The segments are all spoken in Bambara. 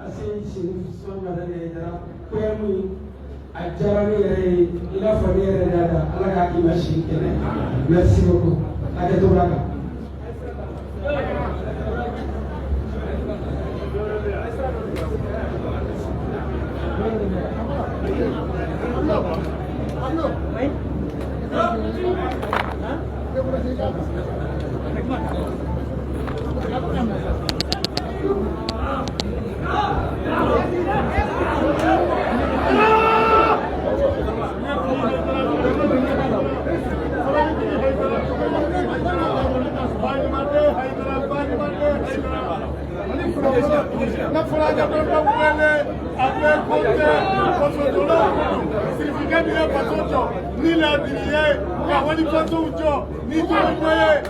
Assez solution madame Dara poème a jarani yɛrɛ i n'a fɔ ne yɛrɛ da ala k'a k'i ma si kɛnɛ merci beaucoup a kɛ to la kan ni la dirige ka wali paso ujo ni to moye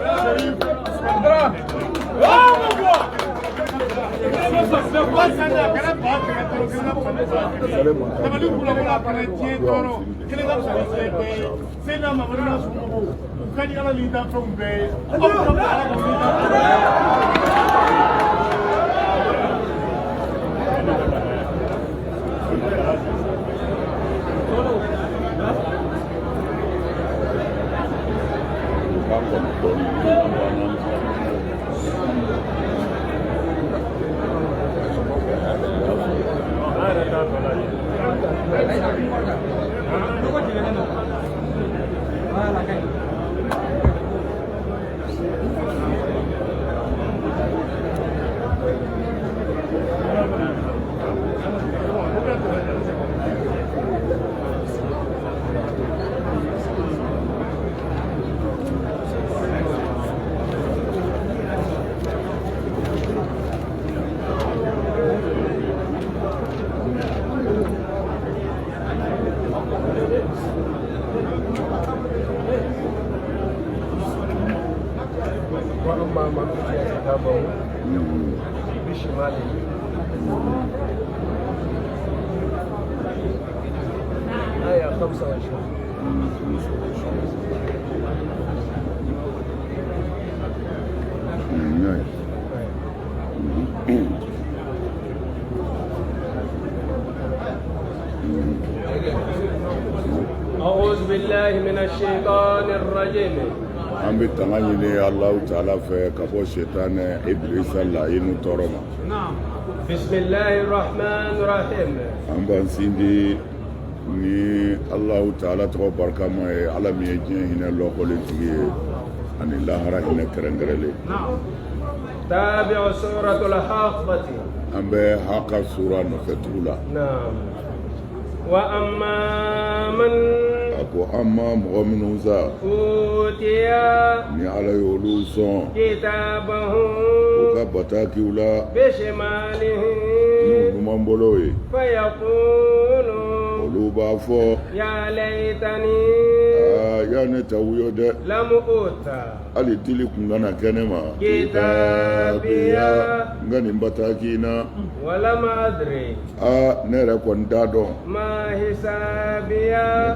أعوذ بالله من الشيطان الرجيم. An bɛ tanga ɲini Alahu Taala fɛ ka bɔ shetani Iblisa laɲini tɔɔrɔ ma. Bismillahir Rahmanir Rahim. An b'an sinji ni Alahu Taala tɔgɔ barikama ye Ala min ye diɲɛ hinɛ lɔkɔlentigi ye ani lahara hinɛ kɛrɛnkɛrɛnlen. Tabi'u suratul Haqqah. An bɛ Haqa sura nɔfɛ tugu la. Wa amma man ko amma mɔgɔ minnu sa utiya ni Ala y'olu sɔn kitabahu u ka batakiw la bishimalihi n'u ɲuman bolo ye fayaqulu olu b'a fɔ ya laytani ya ne ta wuyo dɛ lam uta hali dili kun kana kɛ ne ma kitabiya n ka nin bataki na wala madri ne yɛrɛ kɔni t'a dɔn ma hisabiya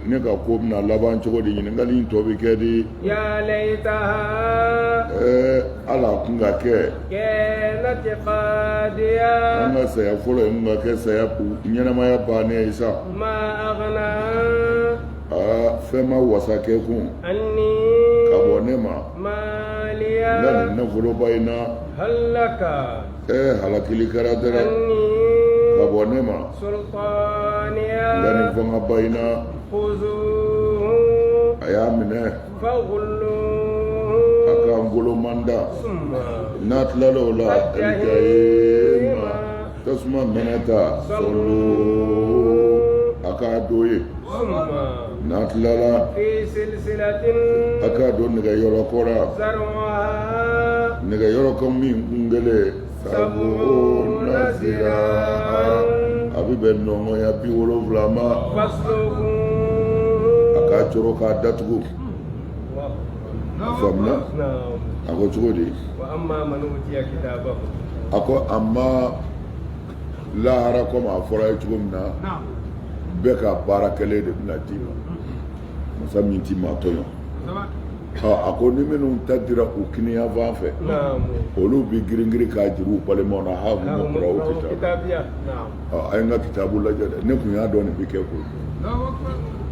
ne ka ko bɛna laban cogo di ɲininkali in tɔ bɛ kɛ di ya laytaha ala kun ka kɛ kanat qadiya an ka saya fɔlɔ ye mun ka kɛ saya ɲɛnamaya bannen ye sa ma aghna fɛn ma wasa kɛ kun anni ka bɔ ne ma maliya n ka nin nafoloba in na halaka halakili kɛra dɛrɛ anni ka bɔ ne ma sultaniya n ka nin fangaba in na khuzuhu a y'a minɛ faghulluhu a k'an bolo manda summa n'a tilala o la jahima tasuma mɛnɛta sɔlu a k'a do ye summa n'a tilala fi silsilatin a k'a do nɛgɛyɔrɔ kɔra zar'uha nɛgɛyɔrɔ kan min kungele sabuna sira a bɛ bɛn nɔngɔnya 70 ma fasluhu a k'a coro k'a datugu a faamuna a ko cogo di wa amma man utiya kitabahu a ko amma lahara kɔmi a fɔra ye cogo min na bɛɛ ka baara kɛlen de bɛna d'i ma masa min t'i maa tɔɲɔ a ko ni minnu ta dira u kiniya fan fɛ olu bi girin-girin k'a juru u balimaw na ha mun kura o kitabu a ye n ka kitabu lajɛ dɛ ne kun y'a dɔn nin bi kɛ koyi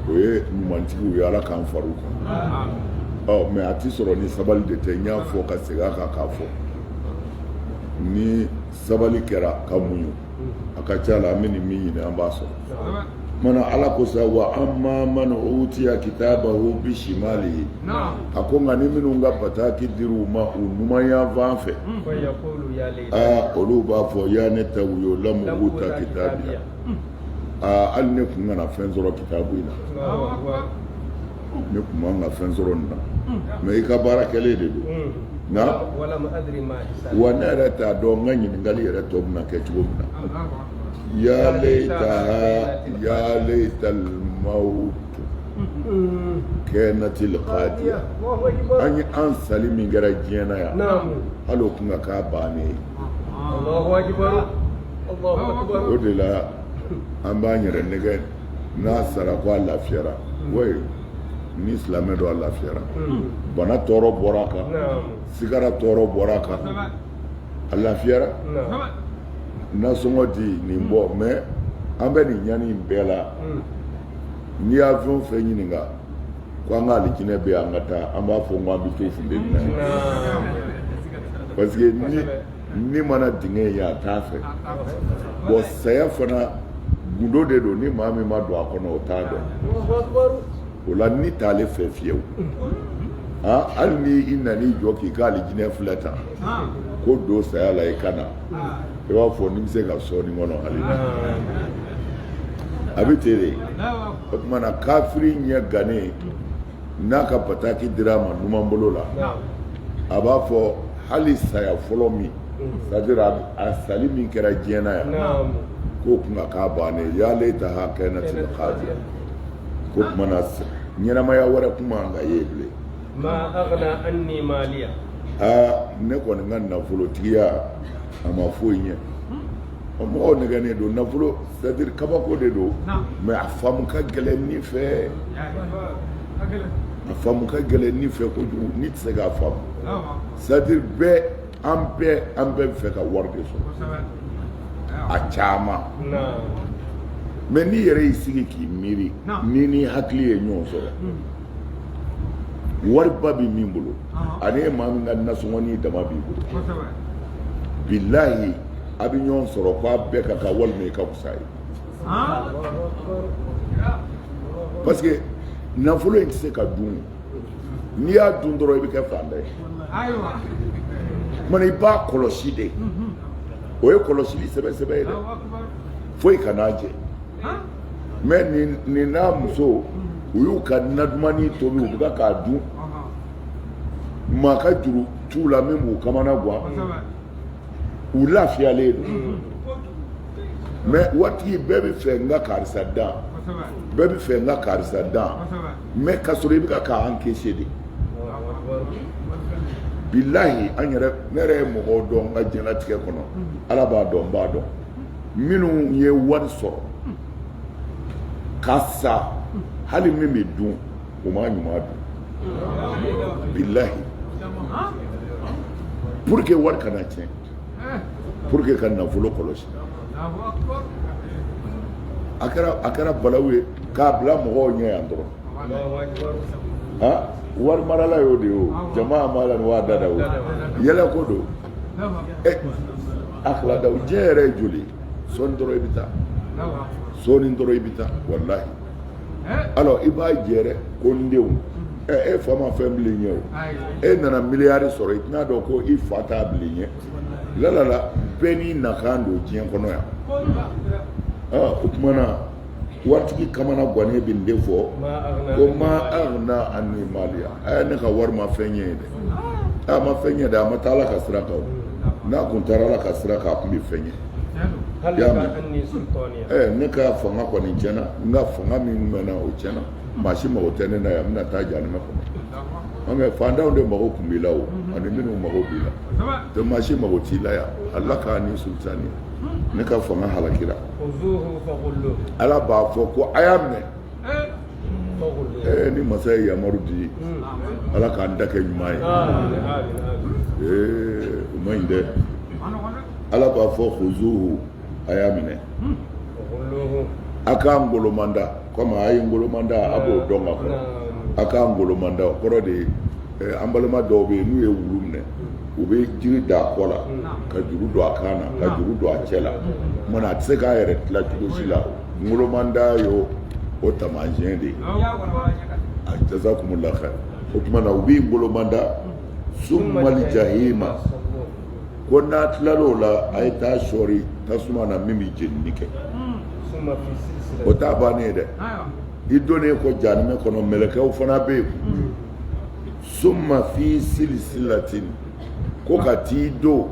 o ye ɲumantigiw ye ala k'an far'u kan mɛ a ti sɔrɔ ni sabali de tɛ n y'a fɔ ka segin a kan k'a fɔ ni sabali kɛra ka muɲu a ka ca la an bɛ nin min ɲini an b'a sɔrɔ mana ala ko sa wa amma man utiya kitabahu bi shimalihi a ko nka ni minnu ka bataki dir'u ma u numanyan fan fɛ olu b'a fɔ ya ne ta wuyo lamu uta kitabiya hali ne kun kana fɛn sɔrɔ kitabu in na ne kun man ka fɛn sɔrɔ nin na mɛ i ka baara kɛlen de don nka wa ne yɛrɛ t'a dɔn n ka ɲininkali yɛrɛ tɔ bɛna kɛ cogo min na ya leita al-maut kanatil qadiya an sali min kɛra diɲɛ na yan hali o kun ka k'a bannen o de la an b'an yɛrɛ nɛgɛ n'a sara ko a lafiyara oui ni silamɛ don a lafiyara bana tɔɔrɔ bɔra a kan sigara tɔɔrɔ bɔra a kan a lafiyara nasɔngɔ di nin bɔ mɛ an bɛ nin ɲani in bɛɛ la n'i y'a fɛn o fɛn ɲininka ko an ka alijinɛ bɛ an ka taa an b'a fɔ ko an bɛ to funteni na parce que ni mana dingɛ ye a t'a fɛ bon saya fana gundo de don ni maa min ma don a kɔnɔ o t'a dɔn o la ni t'ale fɛ fiyewu hali ni i nan'i jɔ k'i ka alijinɛ filɛ tan ko don saya la i ka na i b'a fɔ ni bɛ se ka sɔɔni kɔnɔ hali a bɛ ten de o tuma na kafiri ɲɛ gannen n'a ka bataki dira a ma numan bolo la a b'a fɔ hali saya fɔlɔ min c'est-à-dire a sali min kɛra diɲɛ na yan k'o kun ka k'a bannen y'ale ta ha kanatil qadiya ko tuma na ɲɛnamaya wɛrɛ kun man ka ye bilen. ma aghna anni maliya ne kɔni ka nafolotigiya a ma foyi ɲɛ mɔgɔw nɛgɛnen don nafolo c'est-à-dire kabako de don mais a faamu ka gɛlɛn nin fɛ a faamu ka gɛlɛn nin fɛ kojugu ni tɛ se k'a faamu c'est-à-dire an bɛɛ bɛ fɛ ka wari de sɔrɔ a caman mais n'i yɛrɛ y'i sigi k'i miiri ni hakili ye ɲɔgɔn sɔrɔ wariba bɛ min bolo ani maa min ka nasɔngɔni dama b'i bolo bilahi a bɛ ɲɔgɔn sɔrɔ k'a bɛɛ ka kan walima i ka fisa ye parce que nafolo in tɛ se ka dun n'i y'a dun dɔrɔn i bɛ kɛ fantan ye mana i b'a kɔlɔsi de o ye kɔlɔsili sɛbɛsɛbɛ ye dɛ foyi kan'a jɛ mais nin n'a muso u y'u ka nadumani tobi u bɛ k'a dun maa ka juru t'u la min b'u kamana guwan u lafiyalen don mais waritigi bɛɛ bɛ fɛ n ka karisa dan bɛɛ bɛ fɛ n ka karisa dan mais ka sɔrɔ i bɛ ka encaisser de bilahi an yɛrɛ ne yɛrɛ ye mɔgɔw dɔn n ka diɲɛlatigɛ kɔnɔ ala b'a dɔn n b'a dɔn minnu ye wari sɔrɔ ka sa hali min bɛ dun o ma ɲuman dun bilahi pour que wari kana tiɲɛ pour que ka nafolo kɔlɔsi a kɛra balawu ye k'a bila mɔgɔw ɲɛ yan dɔrɔn wari marala y'o de ye o jama ma la ni waa dada o yɛlɛ ko don a kila da o diɲɛ yɛrɛ ye joli sɔɔni dɔrɔn i bɛ taa sɔɔni dɔrɔn i bɛ taa walahi alors i b'a jɛrɛ ko n denw e fa ma fɛn bilen ɲɛ o e nana miliyari sɔrɔ i tɛna dɔn ko i fa t'a bilen ɲɛ lalala bɛɛ n'i nakan don diɲɛ kɔnɔ yan o tuma na waritigi kamana gannen bɛ nin de fɔ ko ma aghna anni maliya ne ka wari ma fɛn ɲɛ ye dɛ a ma fɛn ɲɛ dɛ a ma taa ala ka sira kan n'a kun taara ala ka sira kan a kun bɛ fɛn ɲɛ y'a mɛn ne ka fanga kɔni tiɲɛna n ka fanga min mɛnna o tiɲɛna maa si mago tɛ ne na yan n bɛna taa janima kɔnɔ nka fantanw de mago kun b'i la o ani minnu mago b'i la tɛ maa si mago t'i la yan ala k'a ni sultani ne ka fanga halakira ala b'a fɔ ko a y'a minɛ ni masa ye yamaru di ala k'an da kɛ ɲuman ye o ma ɲi dɛ ala b'a fɔ khuzuhu a y'a minɛ a k'an ngolomanda comme a ye ngolomanda a b'o dɔn ka kɔrɔ a k'an ngolomanda o kɔrɔ de ye an balima dɔw bɛ yen n'u ye wulu minɛ u bɛ jiri da a kɔ la ka juru don a kan na ka juru don a cɛ la mana a tɛ se k'a yɛrɛ tila cogo si la ngolomanda yo o taamasiyɛn de ye a jazakumullahu khair o tuma na u b'i ngolomanda summal jahima ko n'a tilal'o la a ye taa sɔɔri tasuma na min bɛ jenini kɛ o t'a bannen ye dɛ i donnen kɔ jahanama kɔnɔ mɛlɛkɛw fana bɛ yen summa fi silsilatin ko ka t'i don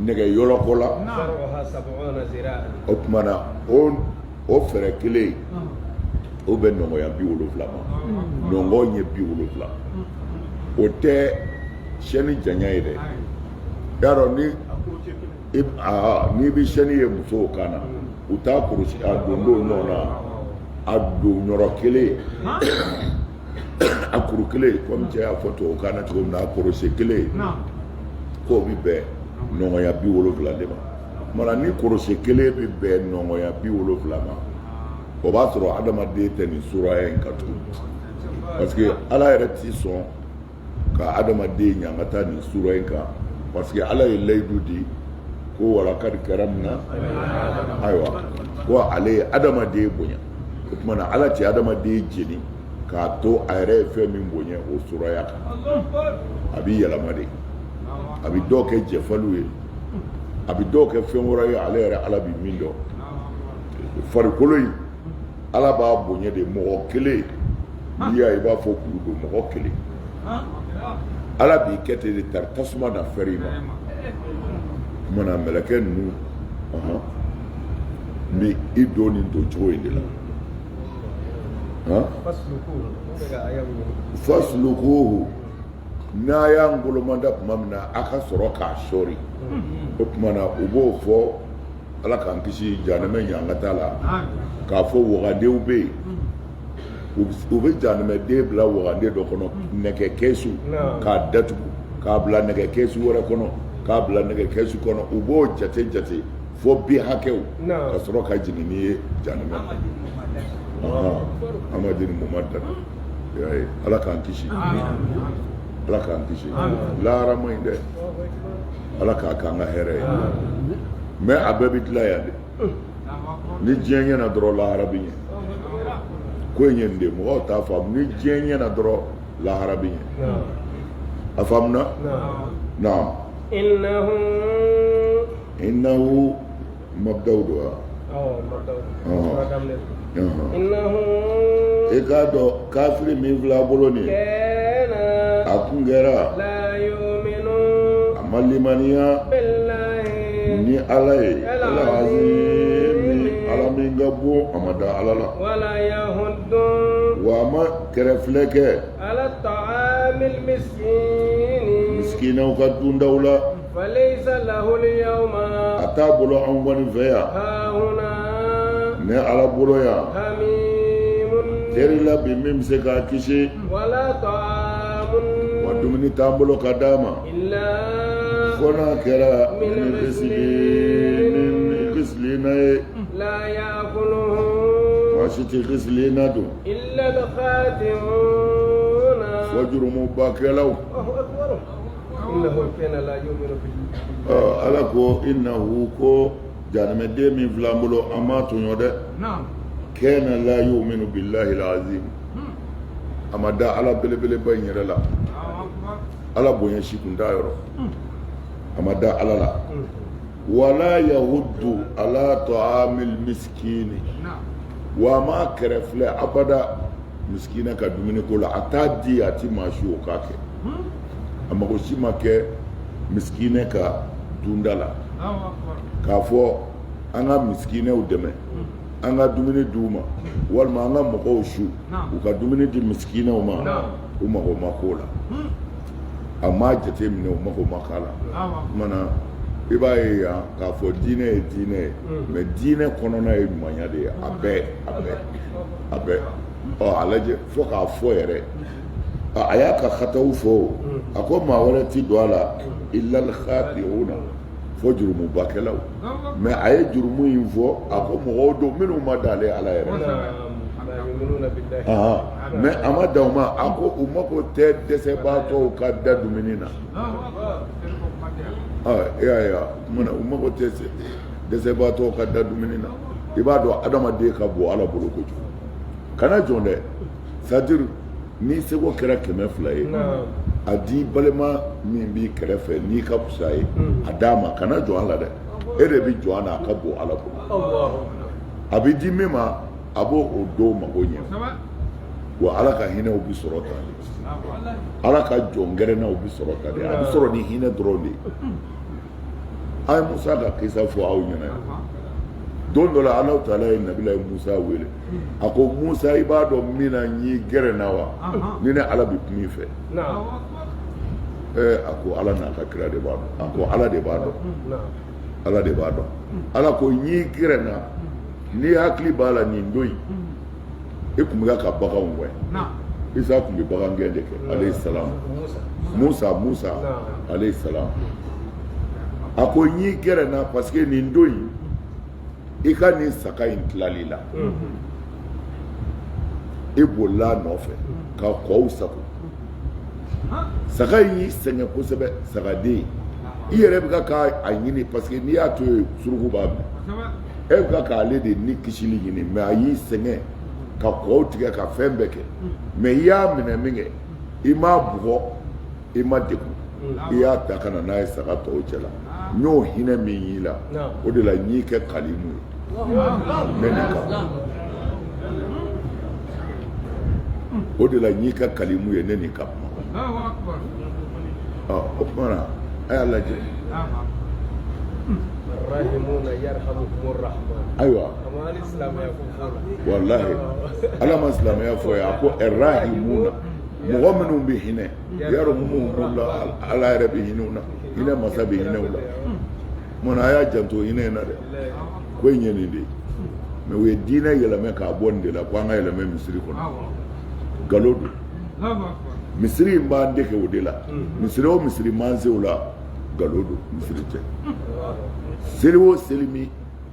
nɛgɛ yɔlɔkɔ la o tuma na o fɛɛrɛ kelen o bɛ nɔgɔya 70 ma nɔgɔ ɲɛ 70 o tɛ sɛni janya ye dɛ y'a dɔn n'i bɛ sɛni ye musow kan na u t'a kɔlɔsi a don ɲɔgɔn na a don yɔrɔ kelen a kuru kelen komi cɛ y'a fɔ tubabukan na cogo min na a kɔlɔsi kelen k'o bɛ bɛn nɔgɔya 70 de ma mara ni kɔlɔsi kelen bɛ bɛn nɔgɔya 70 ma o b'a sɔrɔ adamaden tɛ nin suraya in kan tugun parce que ala yɛrɛ t'i sɔn ka adamaden ɲa ka taa nin suraya in kan parce que ala ye layidu di ko walakad karamna ayiwa ko ale ye adamaden bonya o tuma na ala tɛ adamaden jeni k'a to a yɛrɛ ye fɛn min bonya o suraya kan a bɛ yɛlɛma de a bɛ dɔw kɛ jɛfaliw ye a bɛ dɔw kɛ fɛn wɛrɛ ye ale yɛrɛ ala bɛ min dɔn farikolo in ala b'a bonya de mɔgɔ kelen n'i y'a ye i b'a fɔ kulu don mɔgɔ kelen ala b'i kɛ ten de tari tasuma na fɛrɛ i ma tuma na mɛlɛkɛ ninnu n bɛ i don nin don cogo in de la fasulukuhu n'a y'a ngolomanda tuma min na a ka sɔrɔ k'a sɔɔri o tuma na u b'o fɔ ala k'an kisi jahanama ɲanga t'a la k'a fɔ wagadenw bɛ yen u bɛ jahanamaden bila waganden dɔ kɔnɔ nɛgɛ kɛsu k'a datugu k'a bila nɛgɛ kɛsu wɛrɛ kɔnɔ k'a bila nɛgɛ kɛsu kɔnɔ u b'o jate jate fɔ bi hakɛw ka sɔrɔ ka jigin n'i ye jahanama amadini mumada ala k'an kisi ala k'an kisi lahara ma ɲi dɛ ala k'a k'an ka hɛrɛ ye mais a bɛɛ bɛ dilan yan de ni diɲɛ ɲɛna dɔrɔn lahara bɛ ɲɛ ko in ye nin de mɔgɔw t'a faamu ni diɲɛ ɲɛna dɔrɔn lahara bɛ ɲɛ a faamuna naam innahu mabdaw do wa i k'a dɔn kafiri min filɛ a bolo nin a kun kɛra a ma limaniya ni ala ye ala azim ala min ka bon a ma da ala la wa a ma kɛrɛfilɛ kɛ miskinaw ka dundaw la a t'a bolo an kɔni fɛ yan ne ala bolo yan teri la bi min bɛ se k'a kisi wa dumuni t'an bolo ka d'a ma fo n'a kɛra ni kisilina ye maa si tɛ kisilina don fo jurumubakɛlaw ala ko innahu ko jahanamaden min filɛ an bolo an m'a tɔɲɔ dɛ kana la yu'minu billahi al-azim a ma da ala belebeleba in yɛrɛ la ala bonya si kun t'a yɔrɔ a ma da ala la wala yahuddu ala ta'amil miskini wa ma kɛrɛfilɛ abada miskina ka dumuni ko la a t'a di a ti maa si o k'a kɛ a mago si ma kɛ miskina ka dunda la k'a fɔ an ka miskinɛw dɛmɛ an ka dumuni d'u ma walima an ka mɔgɔw su u ka dumuni di miskinɛw ma u mago ma k'o la a ma jate minɛ u mago ma k'a la mana i b'a ye yan k'a fɔ diinɛ ye diinɛ ye mais diinɛ kɔnɔna ye ɲumanya de ye a bɛɛ a lajɛ fo k'a fɔ yɛrɛ a y'a ka khataw fɔ a ko maa wɛrɛ ti don a la illa al-khati'una fo jurumubakɛlaw mais a ye jurumu in fɔ a ko mɔgɔw don minnu ma d'ale ala yɛrɛ mais a ma dan o ma a ko u mako tɛ dɛsɛbaatɔw ka da dumuni na e y'a ye u mako tɛ dɛsɛbaatɔw ka da dumuni na i b'a dɔn adamaden ka bɔ ala bolo kojugu kana jɔn dɛ c'est-à-dire ni seko kɛra 200 ye a di balima min b'i kɛrɛfɛ n'i ka fisa ye a d'a ma kana jɔn a la dɛ e de bɛ jɔn a na a ka bon ala bolo a bɛ di min ma a b'o o dɔw mago ɲɛ wa ala ka hinɛw bɛ sɔrɔ tan de ala ka jɔn gɛrɛnnaw bɛ sɔrɔ tan de a bɛ sɔrɔ ni hinɛ dɔrɔn de ye a ye musa ka kisa fɔ aw ɲɛna yan don dɔ la ala taala ye nabila musa wele a ko musa i b'a dɔn min na n'i gɛrɛ na wa ni ne ala bɛ kuma i fɛ a ko ala n'a ka kira de b'a dɔn a ko ala de b'a dɔn ala de b'a dɔn ala ko n'i gɛrɛ na n'i hakili b'a la nin don in e tun bɛ ka baganw gɛn isa tun bɛ bagan gɛn de kɛ alayhi salam musa alayhi salam a ko n'i gɛrɛ na parce que nin don in i ka nin saga in tilali la i bolila nɔfɛ ka kɔw sago saga in y'i sɛgɛn kosɛbɛ sagaden i yɛrɛ bɛ ka a ɲini parce que n'i y'a to yen suruku b'a minɛ e bɛ k'ale de ni kisili ɲini mais a y'i sɛgɛn ka kɔw tigɛ ka fɛn bɛɛ kɛ mais i y'a minɛ min kɛ i m'a bugɔ i ma degun i y'a ta ka na n'a ye saga tɔw cɛ la n y'o hinɛ min y'i la o de la n y'i kɛ kalimu ye ne ni kan o de la n y'i kɛ kalimu ye ne ni kan o tuma na a y'a lajɛ ayiwa walahi ala ma silamɛya fɔ ye a ko rahimuna mɔgɔ minnu bɛ hinɛ yarɔ minnu b'u la ala yɛrɛ bɛ hinɛw na hinɛ masa bɛ hinɛw la mun na a y'a janto hinɛ in na dɛ ko in ye nin de ye mais u ye diinɛ yɛlɛmɛ k'a bɔ nin de la ko an ka yɛlɛmɛ misiri kɔnɔ nkalon don misiri in b'an dege o de la misiri o misiri m'an se o la nkalon don misiri tɛ seli o seli min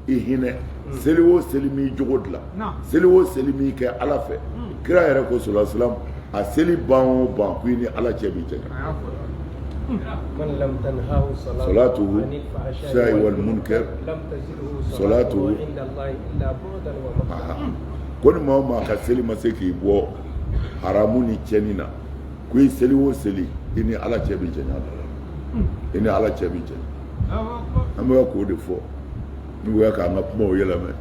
i hinɛ seli o seli min i jogo dilan seli o seli min i kɛ ala fɛ kira yɛrɛ ko sallallahu alaihi wasallam a seli ban o ban ko i ni ala cɛ b'i jɛ salatuhu sa'i wal munkar salatuhu ko ni maa o maa ka seli ma se k'i bɔ haramu ni cɛni na ko i seli o seli i ni ala cɛ b'i jɛ ɲɔgɔn i ni ala cɛ b'i jɛ an bɛ k'o de fɔ n'u bɛ k'an ka kumaw yɛlɛmɛ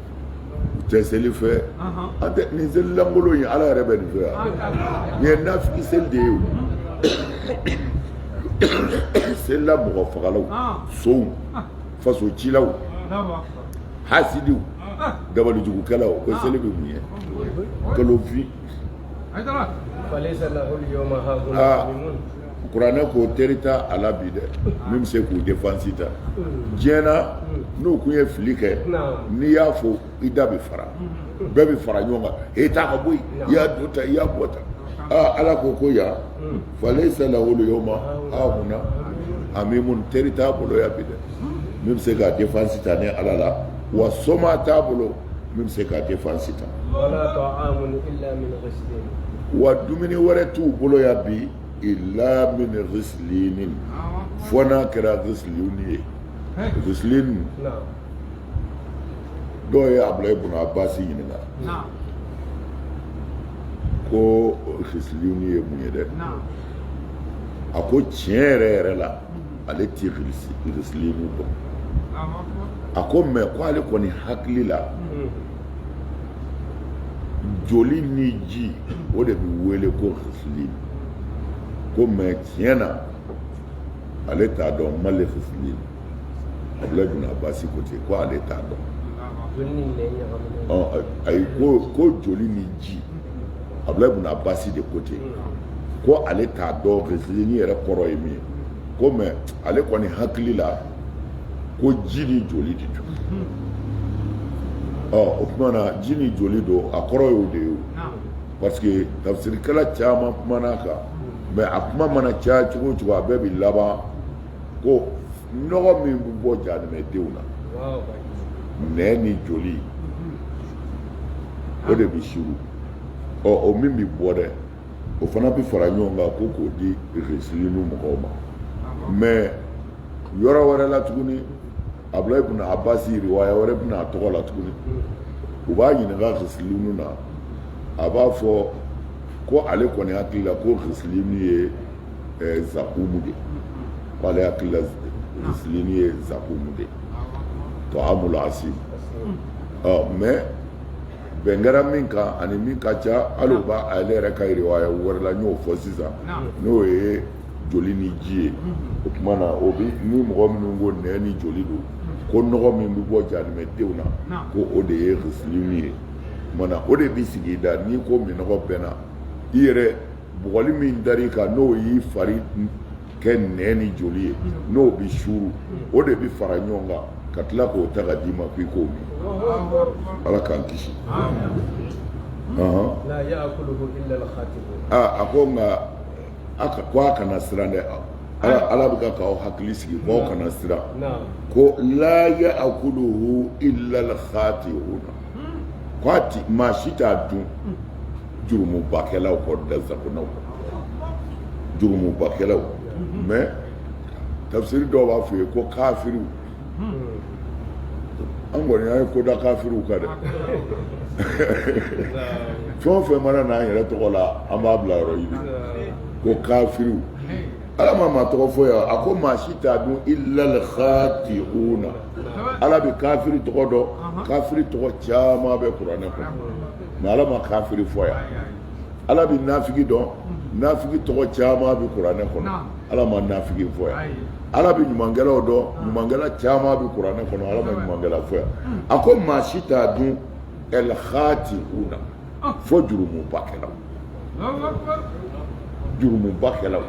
u tɛ seli fɛ an tɛ nin seli lankolon in ala yɛrɛ bɛ nin fɛ yan nin ye nafiki seli de ye o selila mɔgɔ fagalaw sow fasocilaw hasidiw dabalijugukɛlaw ko seli bɛ mun ye kalofin kuranɛ ko teri t'a ala bi dɛ min bɛ se k'u defansi ta diɲɛ na n'u kun ye fili kɛ n'i y'a fɔ i da bɛ fara bɛɛ bɛ fara ɲɔgɔn kan e t'a ka bɔ yen i y'a do ta i y'a bɔ ta ala ko ko yan falaysa lahu al-yawma hahuna hamimun teri t'a bolo ya bi dɛ min bɛ se k'a defansi ta ni ala la wa soma t'a bolo min bɛ se k'a defansi ta wa dumuni wɛrɛ t'u bolo ya bi illa min ghislinin fo n'a kɛra ghislini ye ghislin dɔw ye Abdulayi ibn Abbas ɲininka ko ghislini ye mun ye dɛ a ko tiɲɛ yɛrɛ yɛrɛ la ale ti ghislini dɔn a ko mais ko ale kɔni hakili la joli ni ji o de bɛ wele ko ghislini ko mais tiɲɛ na ale t'a dɔn male ghislini Abdulayi ibn Abbas ko ten ko ale t'a dɔn ayi ko joli ni ji Abdulayi ibn Abbas de ko ten ko ale t'a dɔn ghislini yɛrɛ kɔrɔ ye min ye ko mais ale kɔni hakili la ko ji ni joli de don o tuma na ji ni joli don a kɔrɔ y'o de ye parce que tafsirikɛla caman kumana kan mais a kuma mana caya cogo o cogo a bɛɛ bi laban ko nɔgɔ min bɛ bɔ jahanɛmɛdenw na nɛn ni joli o de bi suru o min bi bɔ dɛ o fana bi fara ɲɔgɔn kan ko k'o di resilienu mɔgɔw ma mais yɔrɔ wɛrɛ la tuguni Abdulayi ibn Abbas riwaya wɛrɛ bɛna a tɔgɔ la tuguni u b'a ɲininka resilienu na a b'a fɔ ko ale kɔni hakili la ko resilienu ye zakumu de k'ale hakili la resilienu ye zakumu de ta'amul asim mais bɛn kɛra min kan ani min ka ca hali u b'a ale yɛrɛ ka riwaya wɛrɛ la n y'o fɔ sisan n'o ye joli ni ji ye o tuma na o bi ni mɔgɔ minnu ko nɛn ni joli don ko nɔgɔ min bɛ bɔ jahanɛmɛdenw na ko o de ye resilienu ye mana o de bi sigi da n'i ko minɔgɔ bɛnna i yɛrɛ bɔgɔli min dar'i kan n'o y'i fari kɛ nɛn ni joli ye n'o bi suru o de bi fara ɲɔgɔn kan ka tila k'o ta ka d'i ma k'i k'o min ala k'an kisi la ya'kuluhu illa al-khatibun a ko nka ko a kana siran dɛ ala bɛ ka k'aw hakili sigi ko aw kana siran ko la ya'kuluhu illa al-khatibun ko a ti maa si t'a dun jurumubakɛlaw kɔ dasakonaw jurumubakɛlaw mais tafsiri dɔw b'a fɔ ye ko kafiriw an kɔni an ye ko da kafiriw kan dɛ fɛn o fɛn mana n'an yɛrɛ tɔgɔ la an b'a bila yɔrɔ ɲini ko kafiriw ala ma maa tɔgɔ fɔ yan a ko maa si t'a dun illa al-khati'una ala bɛ kafiri tɔgɔ dɔn kafiri tɔgɔ caman bɛ kuranɛ kɔnɔ mais ala ma kafiri fɔ yan ala bɛ nafigi dɔn nafigi tɔgɔ caman bɛ kuranɛ kɔnɔ ala ma nafigi fɔ yan ala bɛ ɲumankɛlaw dɔn ɲumankɛla caman bɛ kuranɛ kɔnɔ ala ma ɲumankɛla fɔ yan a ko maa si t'a dun al-khati'una fo jurumubakɛlaw jurumubakɛlaw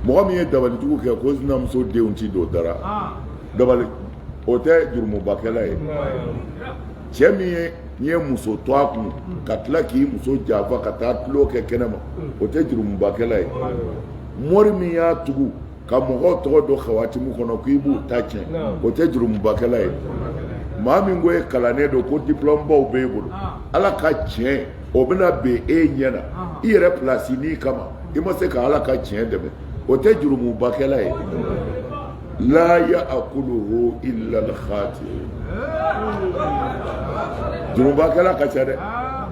mɔgɔ min ye dabalijugu kɛ ko sinamuso denw ti don dara dabali o tɛ jurumubakɛla ye cɛ min ye muso to a kun ka tila k'i muso janfa ka taa tulo kɛ kɛnɛma o tɛ jurumubakɛla ye mori min y'a tugu ka mɔgɔw tɔgɔ dɔn khawatimu kɔnɔ k'i b'u ta tiɲɛ o tɛ jurumubakɛla ye maa min ko e kalannen don ko diplôme baw b'e bolo ala ka tiɲɛ o bɛna bɛn e ɲɛ na i yɛrɛ place n'i kama i ma se ka ala ka tiɲɛ dɛmɛ o tɛ jurumubakɛla ye la ya'kuluhu illa al-khati'un jurumubakɛla ka ca dɛ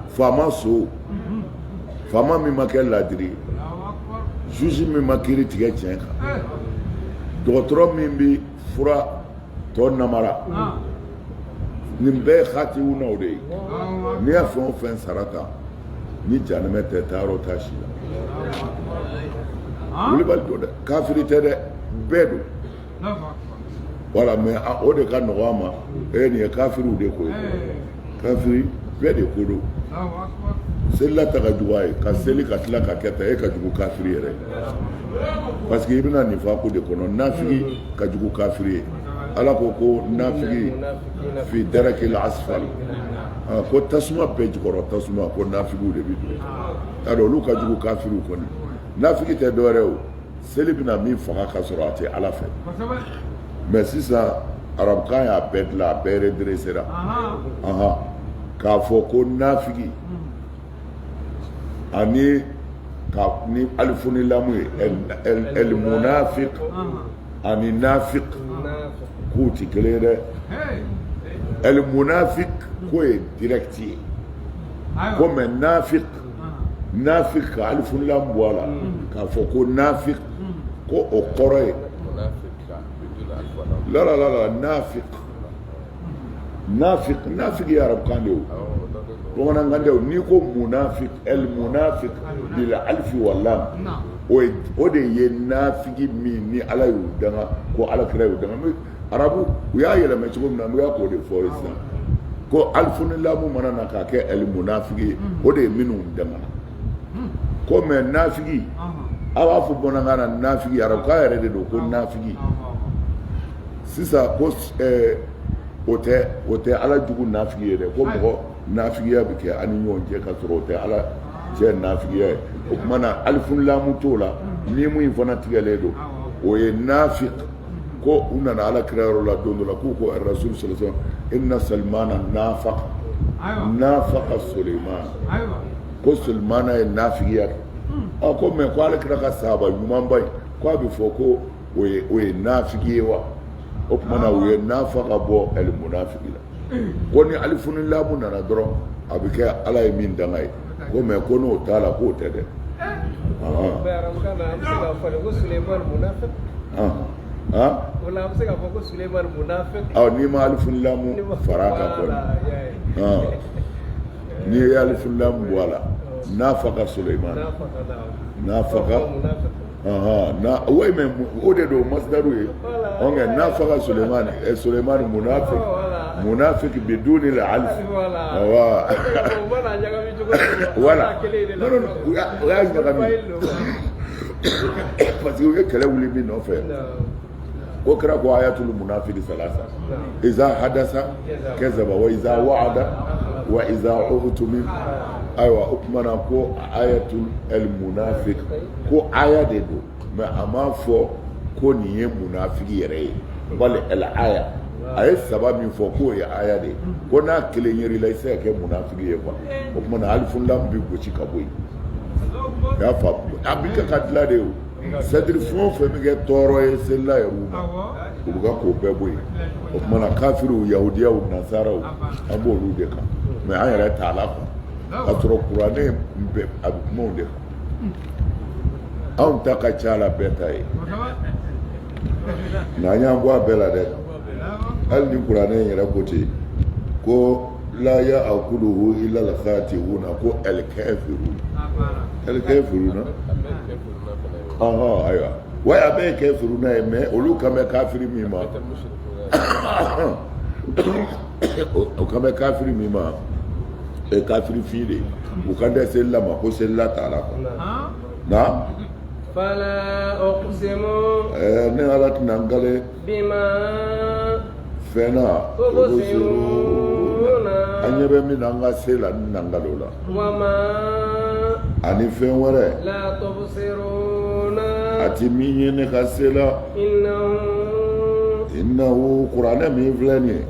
faama so faama min ma kɛ ladiri ye juge min ma kiiri tigɛ tiɲɛ kan dɔgɔtɔrɔ min bɛ fura tɔ namara nin bɛɛ ye khati'unaw de ye n'i y'a fɛn o fɛn sara ta ni jahanɛmɛ tɛ taayɔrɔ t'a si la wulibali don dɛ kafiri tɛ dɛ bɛɛ don voilà mais o de ka nɔgɔ an ma nin ye kafiriw de ko ye kafiri bɛɛ de ko don selila ta ka jugu a ye ka seli ka tila ka kɛ ta e ka jugu kafiri yɛrɛ parce que i bɛna nifako de kɔnɔ nafigi ka jugu kafiri ye ala ko nafigi fi darakil asfal ko tasuma bɛɛ jukɔrɔ tasuma ko nafigiw de bi don t'a dɔn olu ka jugu kafiriw kɔni nafigi tɛ dɔwɛrɛ o seli bɛna min faga ka sɔrɔ a tɛ ala fɛ mais sisan arabukan y'a bɛɛ dilan a bɛɛ redressera k'a fɔ ko nafigi ani ni alifu ni lamu ye el munafiq ani nafiq k'u ti kelen ye dɛ el munafiq k'o ye direct ye ko mais nafiq ka alifu ni lamu bɔ a la k'a fɔ ko nafiq ko o kɔrɔ ye la nafiq ye arabukan de ye bamanankan de n'i ko munafiq el munafiq bil alfi wal lam o de ye nafigi min ni ala y'u danga ko ala kira y'u danga arabu u y'a yɛlɛmɛ cogo min na n'u y'a k'o de fɔ sisan ko alifu ni lamu mana na k'a kɛ el munafigi ye o de ye minnu danga ko mais nafigi a b'a fɔ bamanankan na nafigi arabukan yɛrɛ de don ko nafigi sisan ko o tɛ ala jugu nafigi ye dɛ ko mɔgɔ nafigiya bi kɛ ani ɲɔgɔn cɛ ka sɔrɔ o tɛ ala cɛ nafigiya ye o tuma na alifun lamu t'o la ni mun fana tigɛlen don o ye nafiq ko u nana ala kira yɔrɔ la don dɔ la k'u ko rasul sallallahu alaihi wasallam inna salmana nafaqa Suleiman ko Suleiman ye nafigiya kɛ ko mais ko ala kira ka sahaba ɲuman ba in ko a bɛ fɔ ko o ye nafigi ye wa o tuma na u ye nafaqa bɔ el munafiqi la ko ni alifun lamu nana dɔrɔn a bɛ kɛ ala ye min danga ye ko mais ko n'o t'a la k'o tɛ dɛ wala bɛ se ka fɔ ko Suleiman munafiq ni ma alifun lamu fara kan kɔni ni ye alifun lamu bɔ a la nafaqa Suleiman nafaqa oui mais o de don masdaru ye on est nafaqa Suleiman munafiq biduni al-alf voilà non o y'a ɲagami parce que o ye kɛlɛ wuli min nɔfɛ ko kɛra ko ayatul munafiqi salasa iza hadasa kazaba wa iza wa'ada wa iza utumim aywa o kumana ko ayatul munafiq ko aya de do mais a ma fɔ ko nin ye munafiki yɛrɛ ye bali aya a ye saba min fɔ k'o ye aya de ko n'a kelen yer'i la i se ka kɛ munafiki ye quoi o kumana alifun lam bi gosi ka bɔ yen y'a faamu a bɛ kɛ ka dilan de o c'est-à-dire fɛn o fɛn bɛ kɛ tɔɔrɔ ye selila yɛrɛ ma u bɛ ka k'o bɛɛ bɔ yen o kumana kafiriw yahudiyaw nasaraw an b'olu de kan mais an yɛrɛ t'a la quoi k'a sɔrɔ kuranɛ bɛ a bɛ kuma o de kan anw ta ka ca la bɛɛ ta ye nka an y'an bɔ a bɛɛ la dɛ hali ni kuranɛ in yɛrɛ ko ten ko la ya'kuluhu illa al-khati'un ko al-kafirun ayiwa wa a bɛɛ ye kafiruna ye mais olu kan bɛ kafiri min ma o kan bɛ kafiri min ma kafiri fin de u kan tɛ selila ma ko selila t'a la quoi na fala uqsimu ne ala tɛna n gale bima fɛn na tubsiruna an ɲɛ bɛ min na an ka se la ni nan gale o la wama ani fɛn wɛrɛ la tubsiruna a ti min ye ne ka se la innahu kuranɛ min filɛ nin ye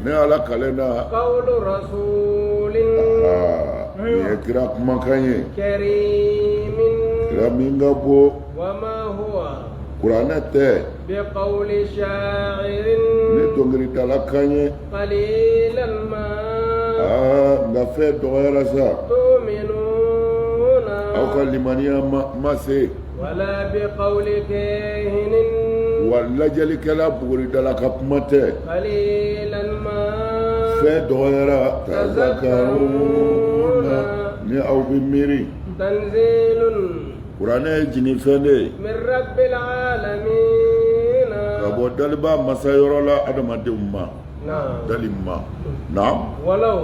ne ala kale na qawlu rasulin nin ye kira kumakan ye karimin kira min ka bɔ wama huwa kuranɛ tɛ biqawli sha'irin ne dɔnkilidala kan ye qalilan ma nka fɛn dɔgɔyara sa tu'minuna aw ka limaniya ma se wala biqawli kahinin wa lajɛlikɛla buguridala ka kuma tɛ qalilan ma fɛn dɔgɔyara tazakkaruna ni aw bɛ miiri tanzilun kuranɛ ye jini fɛn de ye min rabbil alamin ka bɔ daliba masayɔrɔ la adamadenw ma na'am dali ma naam walau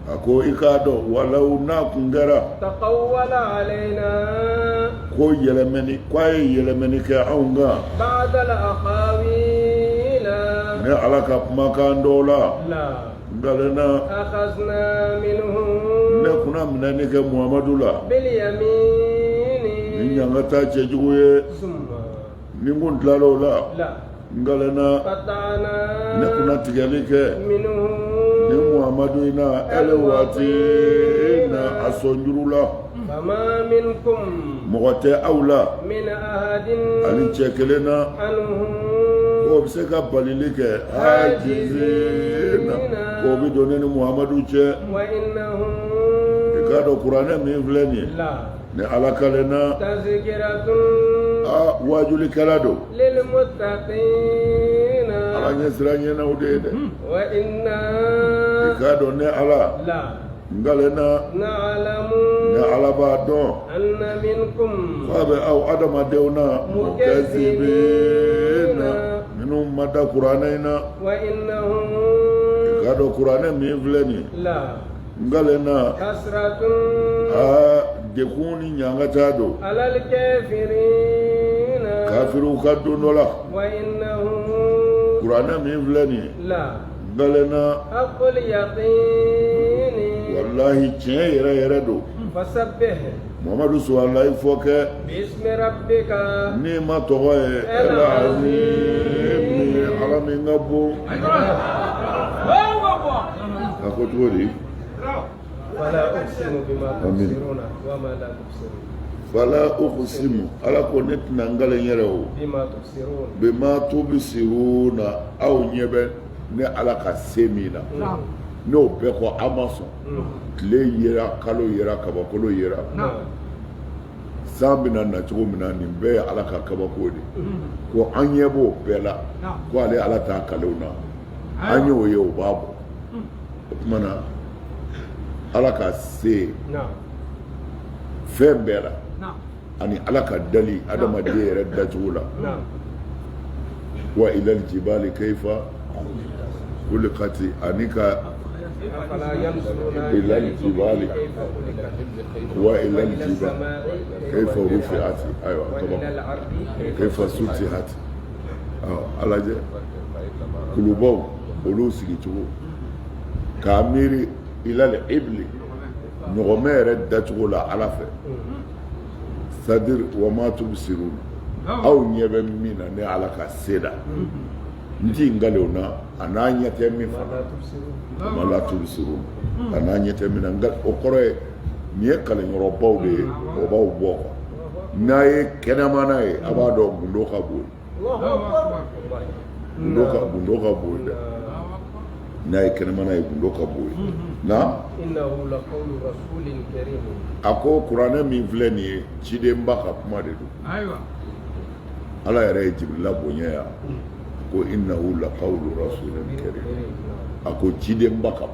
a ko i k'a dɔn walawu n'a kun kɛra taqawwala alayna ko yɛlɛmɛni k'a ye yɛlɛmɛni kɛ anw kan ba'da al-aqawila ne ala ka kumakan dɔw la la ngalena akhazna minhum ne kunna minɛni kɛ muhamadu la bil yamini ni ɲanga ta cɛjugu ye summa ni kun tilal'o la la ngalena qata'na ne kunna tigɛli kɛ minhum ni muhamadu ina ele waati na a sɔn juru la fama minkum mɔgɔ tɛ aw la min ahadin ani cɛ kelen na anhum o bɛ se ka balili kɛ hajizina o bɛ don ne ni muhamadu cɛ wa innahum i k'a dɔn kuranɛ min filɛ nin ye la ni ala kalen na tazkiratun wajulikɛla don lil muttaqina ala ɲɛsira ɲɛnaw de ye dɛ wa inna i k'a dɔn ne ala la ngalena na'lamu ne ala b'a dɔn anna minkum k'a bɛ aw adamadenw na mukazibina minnu ma da kuranɛ in na wa innahum i k'a dɔn kuranɛ min filɛ nin ye la ngalena hasratun dekun ni ɲangata don alal kafirina kafiriw ka don dɔ la wa innahum kuranɛ min filɛ nin ye la galena haqqul yaqini wallahi tiɲɛ yɛrɛ yɛrɛ don fasabbih Muhammadu sallallahu alaihi fɔ kɛ bismi rabbika ni ma tɔgɔ ye El-Azim ala min ka bon a ko cogo di fala uqsimu bima tubsiruna wa ma la tubsirun fala uqsimu ala ko ne tɛna n galen yɛrɛ o bima tubsirun bima tubsiruna aw ɲɛ bɛ ne ala ka se min na n'o bɛɛ kɔ a ma sɔn tile yera kalo yera kabakolo yera san bɛna na cogo min na nin bɛɛ ye ala ka kabako de ko an ɲɛ b'o bɛɛ la ko ale ala t'a kalew na an y'o ye o b'a bɔ o tuma na ala ka se fɛn bɛɛ la ani ala ka dali adamaden yɛrɛ dacogo la wa ilal jibali kayfa kulikati ani ka إلى الجبال وإلى الجبال كيف رفعت أيوة طبعا كيف سطحت على جه قلوبهم قلوب سكتوا كاميري إلى الإبل نغمير الدجول على فه صدر وما تبصرون أو نيبن منا نعلى كسيدا nti ngalo na ananya temi fa mala tubsiru ananya temi na ngal okore nie kala nyoro bawde o baw boko naye kenama naye abado gundo ka bo gundo ka bo naye kenama naye gundo ka bo na innahu la qawlu rasulin karim ako qur'ana min vleni chide mbaka kuma de do aywa ala yare jibril bonya ya ko innahu la qawlu rasulin karim ako ciden baka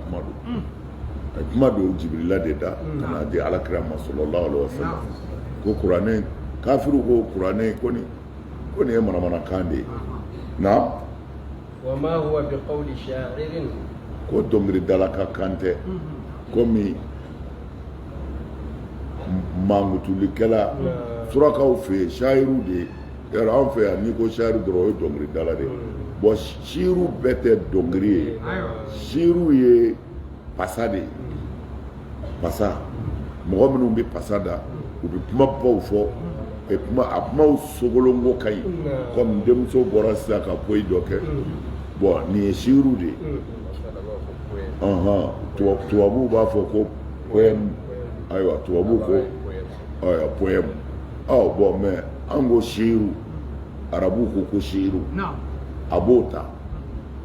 kuma do jibril de da kana di alakira sallallahu alaihi wasallam ko qur'ane kafiru ko qur'ane ko ni mana kande na wa ma huwa bi qawli sha'irin ko domri dalaka kante ko mi mangutuli kala surakaw fe sha'iru de yɛrɛ an fɛ yan n'i ko sari dɔrɔn o ye dɔnkili dala de bon siru bɛɛ tɛ dɔnkili ye siru ye pasa de ye pasa mɔgɔ minnu bɛ pasa da u bɛ kumabaw fɔ a kumaw sogolonko ka ɲi komi denmuso bɔra sisan ka poyi dɔ kɛ bon nin ye siru de ye tubabuw b'a fɔ ko poème ayiwa tubabuw ko poème bon mais an ko shiru arabu ko shiru a b'o ta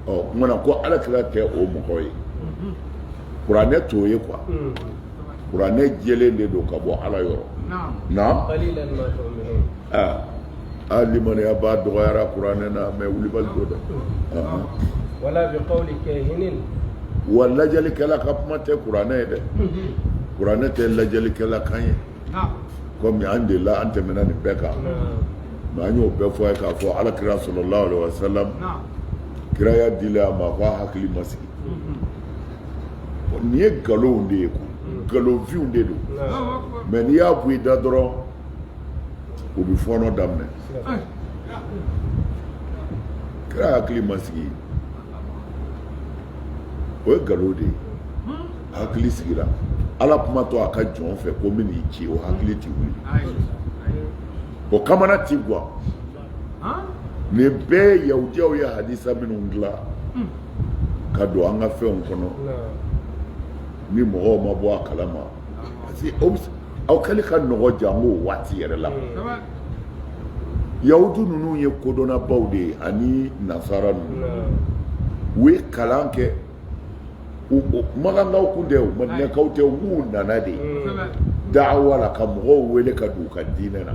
kumana ko alakira tɛ o mɔgɔ ye kuranɛ t'o ye quoi kuranɛ jɛlen de don ka bɔ ala yɔrɔ na limaniya b'a dɔgɔyara kuranɛ na mais wulibali do dɛ wala bi qawli kahinin wa lajɛlikɛla ka kuma tɛ kuranɛ ye dɛ kuranɛ tɛ lajɛlikɛla kan ye komi an delila an tɛmɛna nin bɛɛ kan mais an y'o bɛɛ fɔ a ye k'a fɔ alakira sallallahu alaihi wasallam kiraya dila a ma ko a hakili ma sigi nin ye nkalonw de ye nkalonfinw de don mais n'i y'a bɔ i da dɔrɔn o bɛ fɔɔnɔ daminɛ kira hakili ma sigi o ye nkalon de ye hakili sigira ala kuma to a ka jɔn fɛ ko n bɛ n'i ci o hakili ti wuli o kamana ti kuwa nin bɛɛ ye yahudiyaw ye hadisa minnu dilan ka don an ka fɛnw kɔnɔ ni mɔgɔw ma bɔ a kalama parce que aw kɛlen ka nɔgɔ jango waati yɛrɛ la yahudu ninnu ye kodɔnnabaw de ye ani nasara ninnu u ye kalan kɛ magankaw kun tɛ o madinɛkaw tɛ u b'u nana de da'awa la ka mɔgɔw wele ka don u ka diinɛ na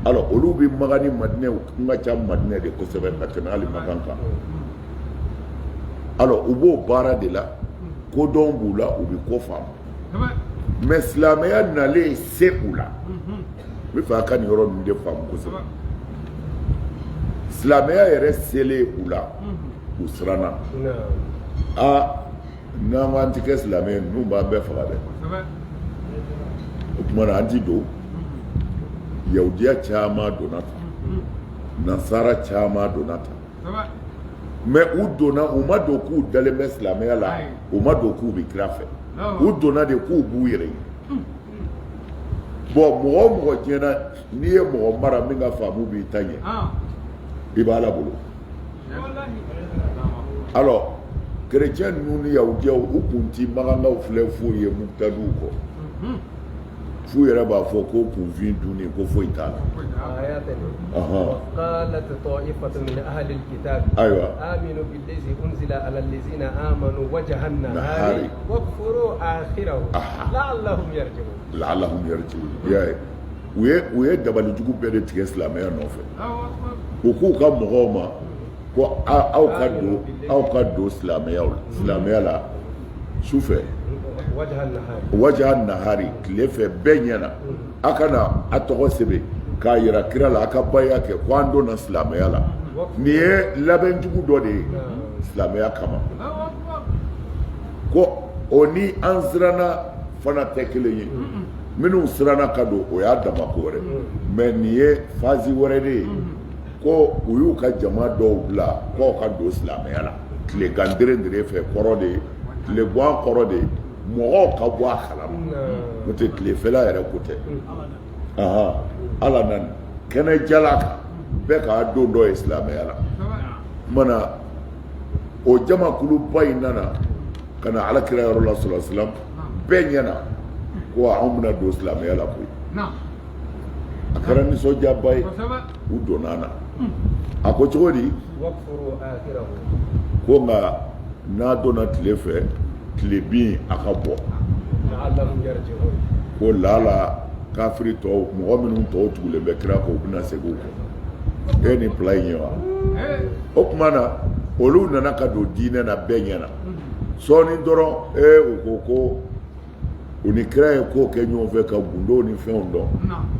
alors olu bɛ magan ni madinɛ kun ka ca madinɛ de kosɛbɛ ka tɛmɛ hali magan kan alors u b'o baara de la kodɔn b'u la u bɛ ko faamu mais silamɛya nalen se u la n bɛ fɛ a ka nin yɔrɔ ninnu de faamu kosɛbɛ silamɛya yɛrɛ selen u la u siranna n'an ko an ti kɛ silamɛ ye ninnu b'an bɛɛ faga dɛ o tuma na an ti don yahudiya caman donna ta nasara caman donna ta mais u donna u ma don k'u dalen bɛ silamɛya la u ma don k'u bɛ kira fɛ u donna de k'u b'u yɛrɛ ye bon mɔgɔ o mɔgɔ diɲɛna n'i ye mɔgɔ mara min ka faamu b'i ta ɲɛ i b'a la bolo alors chrétien ninnu ni yahudiyaw u kun ti magankaw filɛ foyi ye mutadiw kɔ f'u yɛrɛ b'a fɔ ko kunfin dunni ko foyi t'a la وقالت طائفة من أهل الكتاب آمنوا بالذي أنزل على الذين آمنوا وجه النهار واكفروا آخره لعلهم يرجعون u ye dabalijugu bɛɛ de tigɛ silamɛya nɔfɛ u k'u ka mɔgɔw ma ko aw ka don silamɛya la su fɛ wajaha nahari tile fɛ bɛɛ ɲɛna a kana a tɔgɔ sɛbɛn k'a yira kira la a ka baya kɛ ko an donna silamɛya la nin ye labɛnjugu dɔ de ye silamɛya kama ko o ni an siranna fana tɛ kelen ye minnu siranna ka don o y'a dama ko wɛrɛ mais nin ye fazi wɛrɛ de ye ko u y'u ka jama dɔw bila k'aw ka don silamɛya la tile gandere fɛ kɔrɔ de ye tile bɔ kɔrɔ de ye mɔgɔw ka bɔ a kalama n'o tɛ tilefɛla yɛrɛ ko tɛ ala nani kɛnɛ jala kan bɛɛ k'a don dɔ ye silamɛya la mana o jamakuluba in nana ka na alakira yɔrɔ la sallallahu alaihi wasallam bɛɛ ɲɛna ko anw bɛna don silamɛya la koyi a kɛra nisɔndiyaba ye u donna an na a ko cogo di ko nka n'a donna tile fɛ tile bin a ka bɔ ko lala kafiri tɔw mɔgɔ minnu tɔw tugulen bɛ kira kɔ u bɛna segin u kɔ e ni fila in ye wa o tuma na olu nana ka don diinɛ na bɛɛ ɲɛna sɔɔni dɔrɔn u ko ko u ni kira ye ko kɛ ɲɔgɔn fɛ ka gundow ni fɛnw dɔn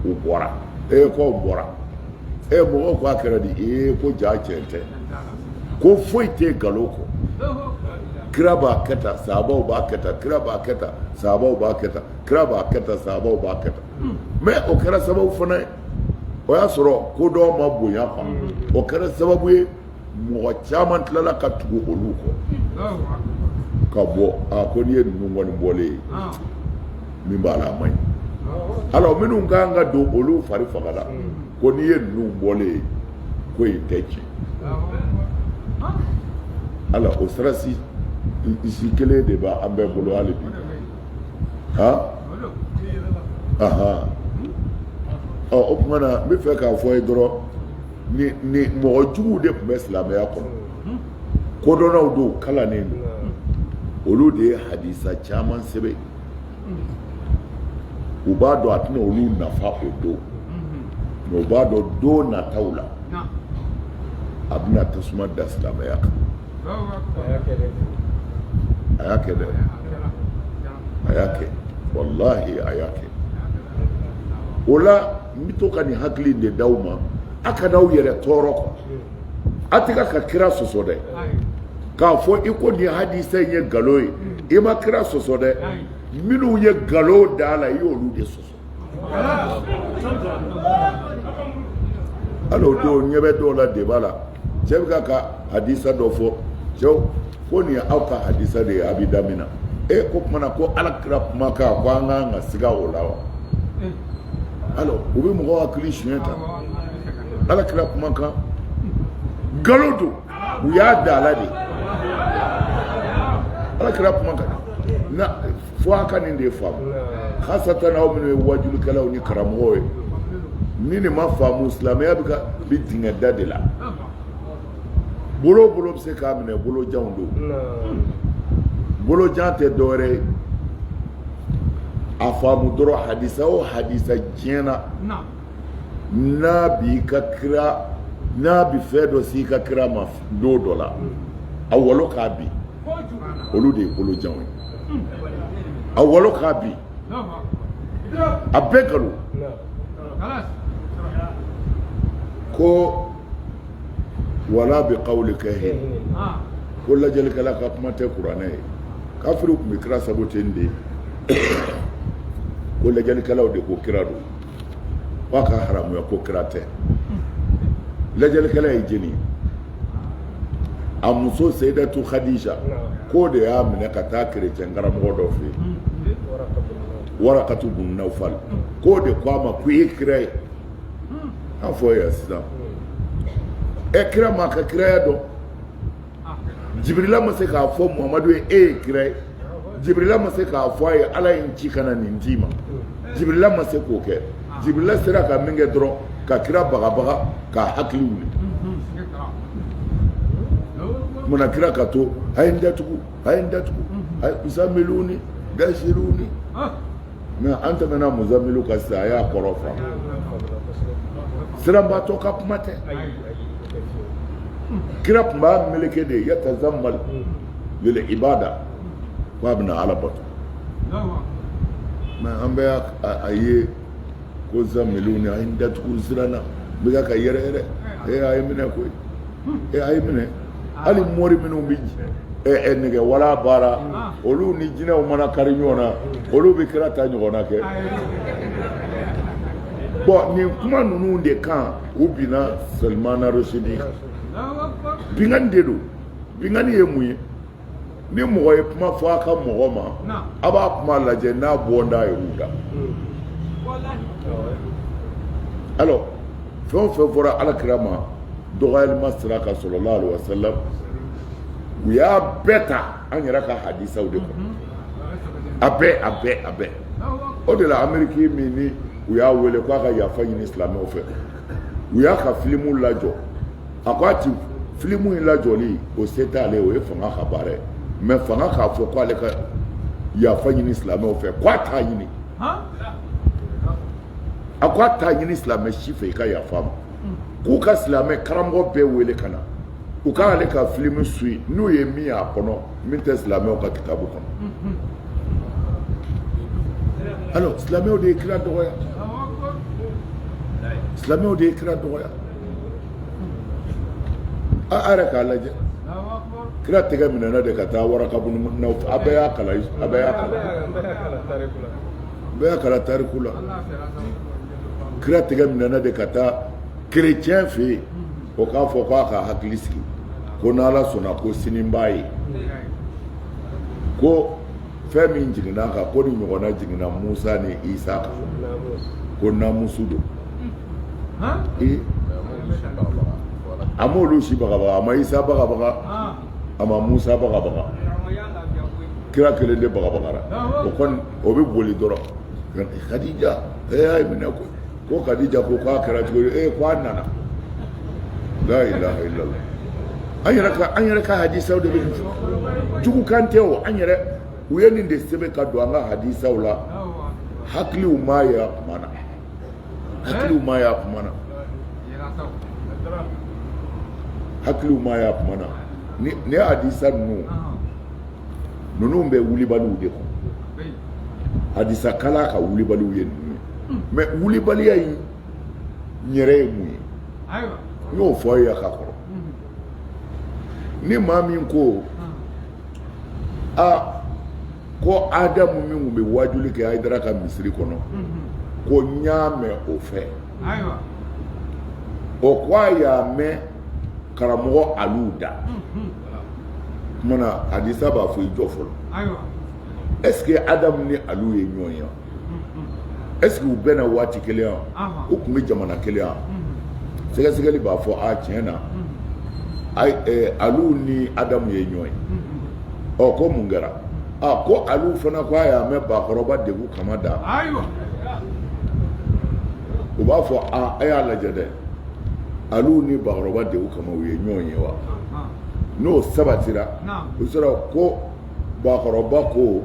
u bɔra k'aw bɔra mɔgɔw ko a kɛra di ko jaa tiɲɛ tɛ ko foyi tɛ nkalon kɔ kira b'a kɛ tan sahabaw b'a kɛ tan kira b'a kɛ tan sahabaw b'a kɛ tan kira b'a kɛ tan sahabaw b'a kɛ tan mais o kɛra sababu fana ye o y'a sɔrɔ ko dɔw ma bonya quoi o kɛra sababu ye mɔgɔ caman tilala ka tugu olu kɔ ka bɔ ko n'i ye ninnu kɔni bɔlen ye min b'a la a man ɲi alors minnu kan ka don olu fari faga la ko n'i ye ninnu bɔlen ye ko in tɛ tiɲɛ alors o sirasi isi kelen de b'a an bɛɛ bolo hali bi o tuma na n bɛ fɛ k'a fɔ ye dɔrɔn ni mɔgɔ juguw de tun bɛ silamɛya kɔnɔ kodɔnnaw don kalannen don olu de ye hadisa caman sɛbɛn u b'a dɔn a tɛna olu nafa o don mais u b'a dɔn don nataw la a bɛna tasuma da silamɛya kan a y'a kɛ dɛ a y'a kɛ walahi a y'a kɛ o la n bɛ to ka nin hakili de d'aw ma a ka n'aw yɛrɛ tɔɔrɔ quoi a tɛ ka kira sɔsɔ dɛ k'a fɔ i ko nin hadisa in ye nkalon ye i ma kira sɔsɔ dɛ minnu ye nkalon da la i y'olu de sɔsɔ hali o don ɲɛ bɛ dɔw la débat la cɛ bɛ ka hadisa dɔ fɔ cɛw ko nin ye aw ka hadisa de ye a bɛ daminɛ ko kumana ko alakira kumakan ko an kan ka siga o la wa alors u bɛ mɔgɔw hakili siɲɛ ta alakira kumakan nkalon don u y'a da a la de alakira kumakan na fo a ka nin de faamu hasatan aw minnu ye wajulikɛlaw ni karamɔgɔw ye ni nin ma faamu silamɛya bɛ dingɛ da de la bolo bɛ se k'a minɛ bolojanw don bolojan tɛ dɔwɛrɛ ye a faamu dɔrɔn hadisa o hadisa diɲɛna n'a b'i ka kira n'a bi fɛn dɔ s'i ka kira ma don dɔ la a walo k'a bin olu de ye bolojanw ye a walo k'a bin a bɛɛ nkalon ko wala bi qawli kahin ko lajɛlikɛla ka kuma tɛ kuranɛ ye kafiriw tun bɛ kira sabote de ko lajɛlikɛlaw de ko kira don k'a ka haramuya ko kira tɛ lajɛlikɛla ye jeni a muso Sayyidatu Khadija ko de y'a minɛ ka taa chrétien karamɔgɔ dɔ fɛ yen Warakatu bun Nawfal ko de ko a ma ko i kira ye an fɔ yan sisan kira ma ka kiraya dɔn Jibrila ma se k'a fɔ Muhamadu ye e ye kira ye Jibrila ma se k'a fɔ a ye Ala ye n ci ka na nin d'i ma Jibrila ma se k'o kɛ Jibrila sera ka min kɛ dɔrɔn ka kira bagabaga k'a hakili wuli muna kira ka to a ye n datugu Muzamiluni Bashiruni mais an tɛmɛna Muzamilu ka sisan a y'a kɔrɔ fa siranbaatɔ ka kuma tɛ kira tun b'a meleke de yatazammal lil ibada ko a bɛna Ala bato mais an bɛ a ye ko Zamiluni a ye n datugu siranna n bɛ ka yɛrɛ yɛrɛ a ye minɛ koyi a ye minɛ hali mori minnu bɛ nɛgɛ wala baara olu ni jinɛw mana kari ɲɔgɔn na olu bɛ kira ta ɲɔgɔn na kɛ bon nin kuma ninnu de kan u binna Salmana Rushdie bingani de don bingani ye mun ye ni mɔgɔ ye kuma fɔ a ka mɔgɔ ma a b'a kuma lajɛ n'a bɔnda ye u da alors fɛn o fɛn fɔra Alakira ma dɔgɔyalima sira kan sallallahu alaihi wasallam u y'a bɛɛ ta an yɛrɛ ka hadisaw de kɔnɔ a bɛɛ o de la Amérique min ni u y'a wele k'a ka yafa ɲini silamɛw fɛ u y'a ka filimu lajɔ a ko a ti filimu in lajɔli o se t'ale o ye fanga ka baara ye mais fanga k'a fɔ k'ale ka yafa ɲini silamɛw fɛ k'a t'a ɲini a ko a t'a ɲini silamɛ si fɛ i ka yafa ma k'u ka silamɛ karamɔgɔ bɛɛ wele ka na u ka ale ka filimu suit n'u ye min y'a kɔnɔ min tɛ silamɛw ka kitabu kɔnɔ alors silamɛw de ye kira dɔgɔya silamɛw de ye kira dɔgɔya a yɛrɛ k'a lajɛ kira tɛgɛ minɛna de ka taa Waraka bun Nawfal a bɛɛ y'a kalan tariku la kira tɛgɛ minɛna de ka taa chrétien fɛ yen o k'a fɔ k'a ka hakili sigi ko n'Ala sɔnna ko sini n b'a ye ko fɛn min jiginna kan ko ni ɲɔgɔnna jiginna Musa ni Isa kan ko namusu don a m'olu si bagabaga a ma Isa bagabaga a ma Musa bagabaga kira kelen de bagabagara o kɔni o bɛ boli dɔrɔn Khadija a ye minɛ ko Khadija ko k'a kɛra cogo di ko a nana la ilaha illallah an yɛrɛ ka hadisaw de bɛ nin fɔ jugu kan tɛ o an yɛrɛ u ye nin de sɛbɛn ka don an ka hadisaw la hakiliw m'a ye a kuma na hakiliw m'a ye a kuma na hakiliw m'a ye a kuma na ni hadisa ninnu bɛ wulibaliw de kɔnɔ hadisa kala ka wulibaliw ye ninnu ye mais wulibaliya in yɛrɛ ye mun ye n y'o fɔ a ye a ka kɔrɔ ni maa min ko ko Adamu min bɛ wajuli kɛ Hayidara ka misiri kɔnɔ ko n y'a mɛn o fɛ o ko a y'a mɛn karamɔgɔ Aliyu da kumana hadisa b'a fɔ i jɔ fɔlɔ est-ce que Adamu ni Aliyu ye ɲɔgɔn ye est-ce que u bɛnna waati kelen wa u tun bɛ jamana kelen wa sɛgɛsɛgɛli b'a fɔ tiɲɛ na Aliyu ni Adamu ye ɲɔgɔn ye ko mun kɛra ko Aliyu fana ko a y'a mɛn bakɔrɔba degun kama da u b'a fɔ a y'a lajɛ dɛ Aliyu ni bakɔrɔba degun kama u ye ɲɔgɔn ye wa n'o sabatira u sera ko bakɔrɔba ko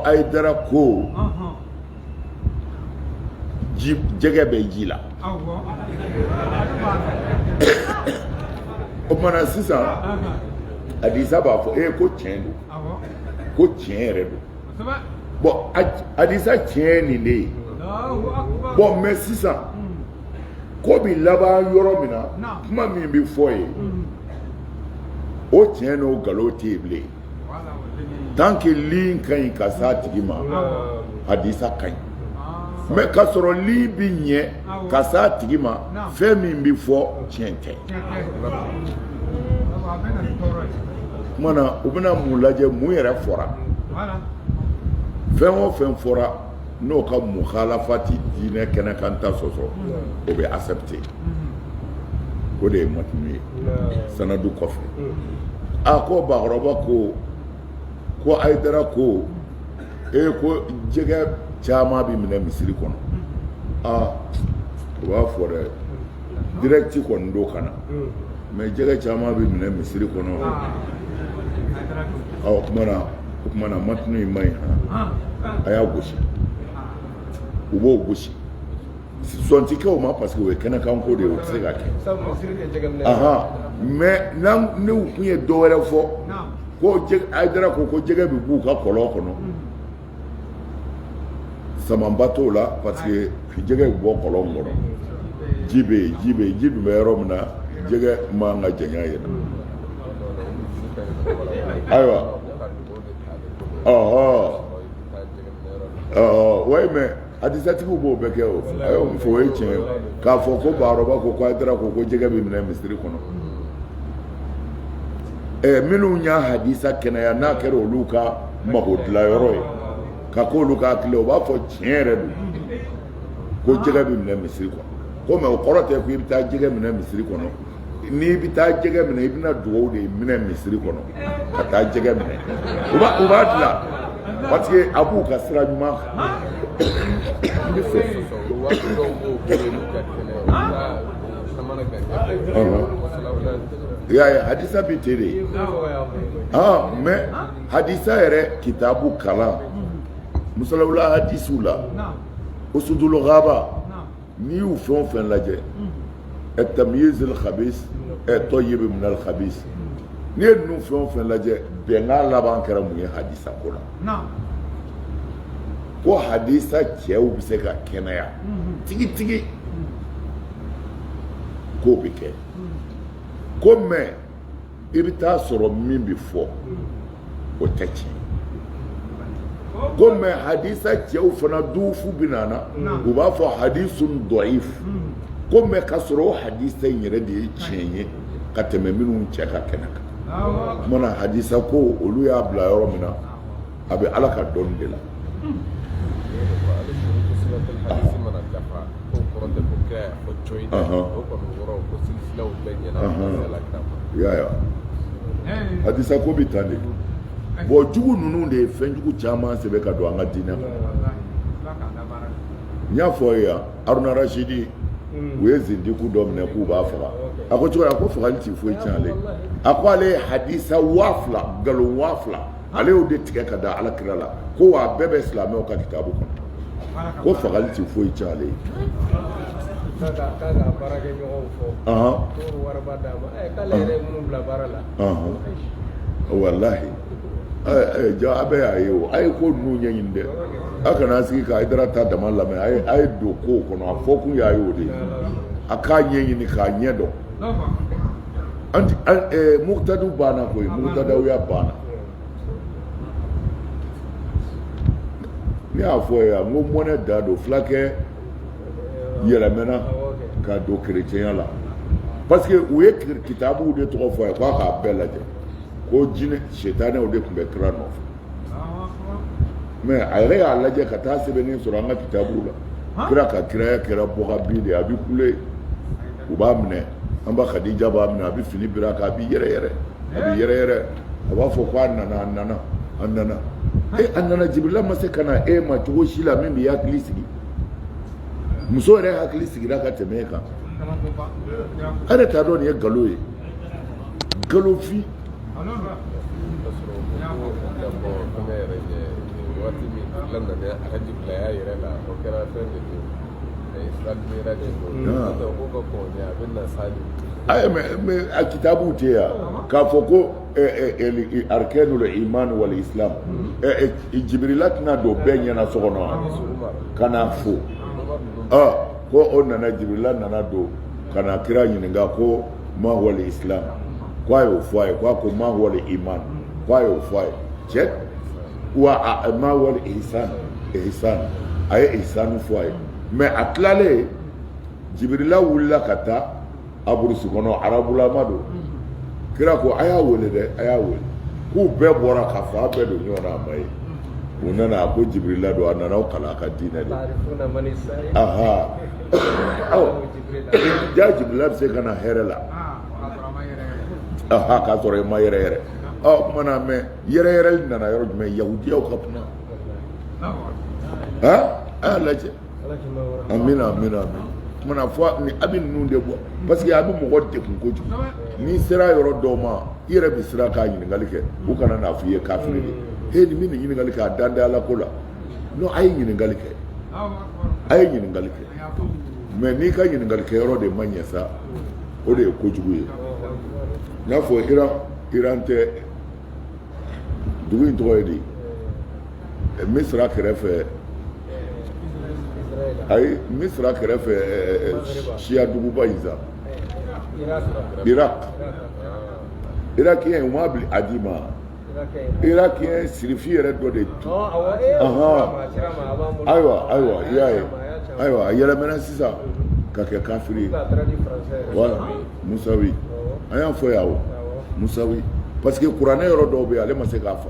Hayidara ko jɛgɛ bɛ ji la o mana sisan Hadisa b'a fɔ ko tiɲɛ don ko tiɲɛ yɛrɛ don bon Hadisa tiɲɛ nin de ye bon mais sisan ko bi laban yɔrɔ min na kuma min bɛ fɔ ye o tiɲɛ n'o nkalon tɛ yen bilen tant que lin ka ɲi ka s'a tigi ma Hadisa ka ɲi mais k'a sɔrɔ lin bi ɲɛ ka s'a tigi ma fɛn min bɛ fɔ tiɲɛ tɛ mana u bɛna mun lajɛ mun yɛrɛ fɔra fɛn o fɛn fɔra n'o ka mukhalafati diinɛ kɛnɛ kan ta sɔsɔ o bɛ accepter o de ye matinu ye sanadu kɔfɛ ko bakɔrɔba ko Ayidara ko ko jɛgɛ caman bi minɛ misiri kɔnɔ u b'a fɔ dɛ direct kɔni do kana mais jɛgɛ caman bi minɛ misiri kɔnɔ o kumana matinu in man ɲi a y'a gosi u b'o gosi sɔn ti kɛ o ma parce que o ye kɛnɛkanko de ye o tɛ se ka kɛ mais ne u kun ye dɔ wɛrɛ fɔ ko Ayidara ko jɛgɛ bi b'u ka kɔlɔn kɔnɔ samanba t'o la parce que jɛgɛ bi bɔ kɔlɔn kɔnɔ ji bɛ yen ji dun bɛ yɔrɔ min na jɛgɛ man ka janya yen ayiwa ouais mais hadisatigiw b'o bɛɛ kɛ o a y'o fɔ o ye tiɲɛ ye k'a fɔ ko bakɔrɔba ko Ayidara ko jɛgɛ bɛ minɛ misiri kɔnɔ minnu y'a hadisa kɛnɛya n'a kɛra olu ka mago dilayɔrɔ ye ka k'olu ka hakili o b'a fɔ tiɲɛ yɛrɛ don ko jɛgɛ bɛ minɛ misiri kɔnɔ ko mais o kɔrɔ tɛ ko i bɛ taa jɛgɛ minɛ misiri kɔnɔ n'i bɛ taa jɛgɛ minɛ i bɛna dugawu de minɛ misiri kɔnɔ ka taa jɛgɛ minɛ u b'a dilan parce que a b'u ka sira ɲuman y'a ye hadisa bi ten de mais hadisa yɛrɛ kitabu kalan musalawula hadisiw la usudul ghaba n'i y'u fɛn o fɛn lajɛ tamyiz al-khabis tayyib min al-khabis n'i ye ninnu fɛn o fɛn lajɛ bɛnkan laban kɛra mun ye hadisa ko la ko hadisa cɛw bɛ se ka kɛnɛya tigitigi k'o bɛ kɛ ko mais i bɛ taa sɔrɔ min bɛ fɔ o tɛ tiɲɛ ko mais hadisa cɛw fana duufu bɛ nana u b'a fɔ hadisun dɔif ko mais ka sɔrɔ o hadisa in yɛrɛ de ye tiɲɛ ye ka tɛmɛ minnu cɛ ka kɛnɛ kan mana hadisa ko olu y'a bila yɔrɔ min na a bɛ Ala ka dɔnni de la hadisa ko bɛ tan de bon jugu ninnu de ye fɛn jugu caman sɛbɛn ka don an ka diinɛ kɔnɔ n y'a fɔ ye yan Haruna Rashidi u ye zindiku dɔ minɛ k'u b'a faga a ko cogo ko fagali ti foyi tiɲɛ ale a ko ale ye hadisa 2000 nkalon 2000 ale y'o de tigɛ ka da Alakira la ko wa bɛɛ bɛ silamɛw ka kitabu kɔnɔ ko fagali ti foyi tiɲɛ ale ye k'a baarakɛɲɔgɔnw fɔ ko wariba d'a ma k'ale yɛrɛ ye minnu bila baara la walahi ja a bɛɛ y'a ye o a ye ko ninnu ɲɛɲini dɛ a kana sigi ka Ayidara ta dama lamɛn a ye don kow kɔnɔ a fɔ kun y'a ye o de a k'a ɲɛɲini k'a ɲɛ dɔn mukutadiw banna koyi mukutadaw ya banna ne y'a fɔ yan n ko mɔnɛ da don fulakɛ yɛlɛmɛna ka don kerecɛnya la parce que u ye kitabuw de tɔgɔ fɔ ye k'a k'a bɛɛ lajɛ ko jinɛ setanɛw de tun bɛ kira nɔfɛ mais a yɛrɛ y'a lajɛ ka taa sɛbɛnni sɔrɔ an ka kitabuw la kira ka kiraya kɛra bɔgabi de a bɛ kule u b'a minɛ an ba Khadija b'a minɛ a bɛ fini biri a kan a bɛ yɛrɛ yɛrɛ a b'a fɔ ko a nana a nana Jibirila ma se ka na e ma cogo si la min b'i hakili sigi muso yɛrɛ hakili sigira ka tɛmɛ e kan a yɛrɛ t'a dɔn nin ye nkalon ye nkalonfin waati min dilan na a ka jibilaya yɛrɛ la o kɛra fɛn de don islamiyɛra de don ko ka kɔn a bɛ na sali mais a kitabuw tɛ yan k'a fɔ ko arkanul iman wal islam Jibirila tɛna don bɛɛ ɲɛna so kɔnɔ ka n'a fo ko o nana Jibirila nana don ka na kira ɲininka ko ma wal islam ko a y'o fɔ a ye ko ma wal iman ko a y'o fɔ a ye cɛ wa ma wal ihsan a ye ihsanu fɔ a ye mais a tilalen Jibirila wulila ka taa a burusi kɔnɔ arabulama don kira ko aya wole de aya wole ku be bora ka fa be do nyona mai unana ko jibril do anana kala ka dina de تعرفون من السائل aha ja jibril se kana herela aha ka tore ma yere mana me yere nana yoro me yahudiya ka puna laje amina mana fo ni abin nun de bo parce que abin mo godde kun ko ju ni sira yoro do ma yere bi sira ka yin ngalike u kana na fiye kafiri ni he ni min yin ngalike dande ala kola no ay yin ngalike mais ni ka yin ngalike yoro de manyesa o de ko jugu na fo iran te dugu to yedi misra kerefe ay misra kerefe shia dugu baiza irakien umabli adima irakien sirifi yere do de tu aywa yere mena sisa kake kafiri voilà musawi ayan fo yawo musawi parce que Qur'an yoro do be ale ma se ka fa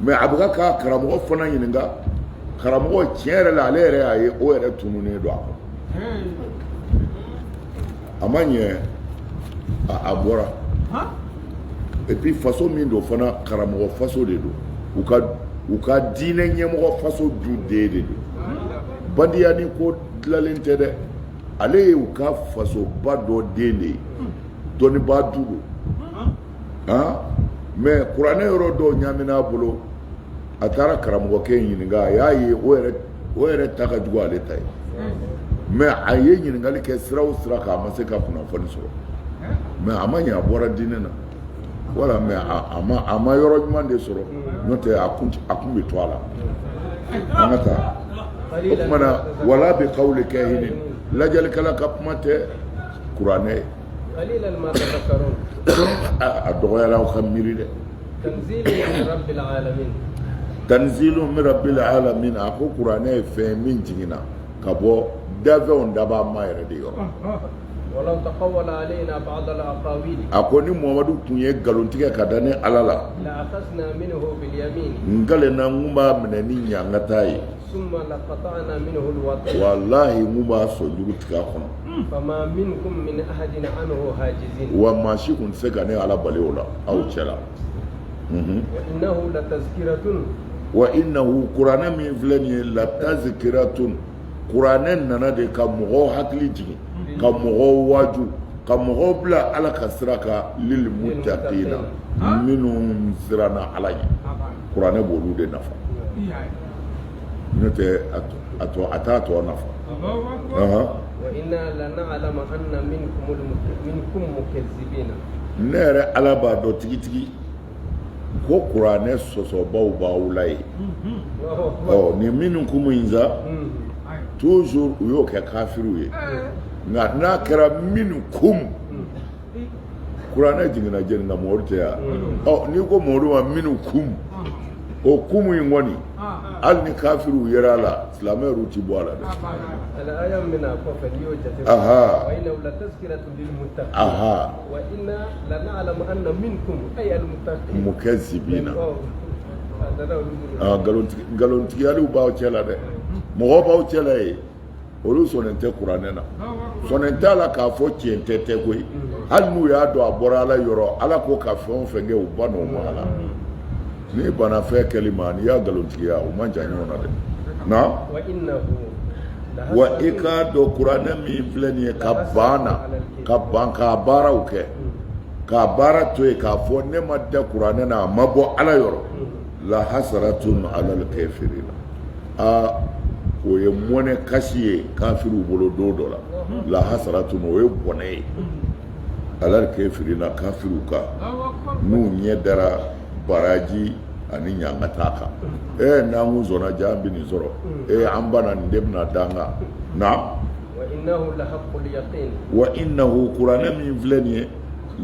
mais abuga ka karamo fana yininga karamo tiere la ale re aye o ere tunune do ako amanye abora et puis façon min do fana karamo façon de do uka dine nyemo façon du de bandiya ni ko lalente de ale uka façon ba do dele doni ba dugo mais Qur'an yoro do nyamina bolo atara karamo ke yininga yayi o ere taka jugo ale tay mais aye yininga ke sira ka maseka kuna fani so mais amanya bora dinena wala mais ama yoro nyande soro note akumbi twala anata mana wala bi qawli kahinin lajal kala kapmate Qur'ane قليلا ما تذكرون الدعاء لا خميري ده تنزيل من رب العالمين تنزيل من رب العالمين اكو قران فهمين جينا كبو دافون دابا ما يردي ولو تقول علينا بعض الاقاويل اكو ني محمد كونيه غالونتيكا كداني علala لا اخذنا منه باليمين نغلنا ngumba meneni nyangatai ثم لقطعنا منه الوتر والله ngumba sojurutika kono فما منكم من احد عنه حاجزين وما شيكون سكاني على باليولا او تشلا وانه لتذكرة وانه قران من فلني لتذكرة قران نانا دي كمغو حقلي جي كمغو واجو كمغو بلا على كسرك للمتقين منهم سرنا علي قران بولو دي نفا نته اتاتو نفا وإنا لنعلم أن منكم مكذبين نرى على بعض تيجي ko Qur'ane soso bawu lai ni minkum inza toujours yo ke kafiru ye na kara minkum Qur'ane jingina jenna morte ya ni ko moru wa minkum o kumu ingoni al ni kafiru yerala islamer ruti boala ala ayam mina ko fa yojate wa inna la tazkiratu lil muttaqin wa inna la na'lamu anna minkum ay al muttaqin mukazzibina galonti yali bawo chela de mo bawo chela e olu sonente Qur'anena sonente ala ka fo tiente te ko hal mu ya do abora ala yoro ala ko ka fon fenge u bano mala ni bana fe kalima ni ya galonti ya o manja nyona de na wa innahu wa ikado Qur'ana mi fleni ka banka bara uke ka bara to e ka fo ne madda Qur'ana na mabo ala yoro la hasaratun ala al kafirin o ye mone kasiye kafiru bolo dodo la hasaratun o ye bone ala al kafirin kafiru ka nu nyedara baraji ani nyangataka na nguzona jambi ni zoro ambana ndebna danga na wa innahu la haqqul yaqin wa innahu qur'ana min vlani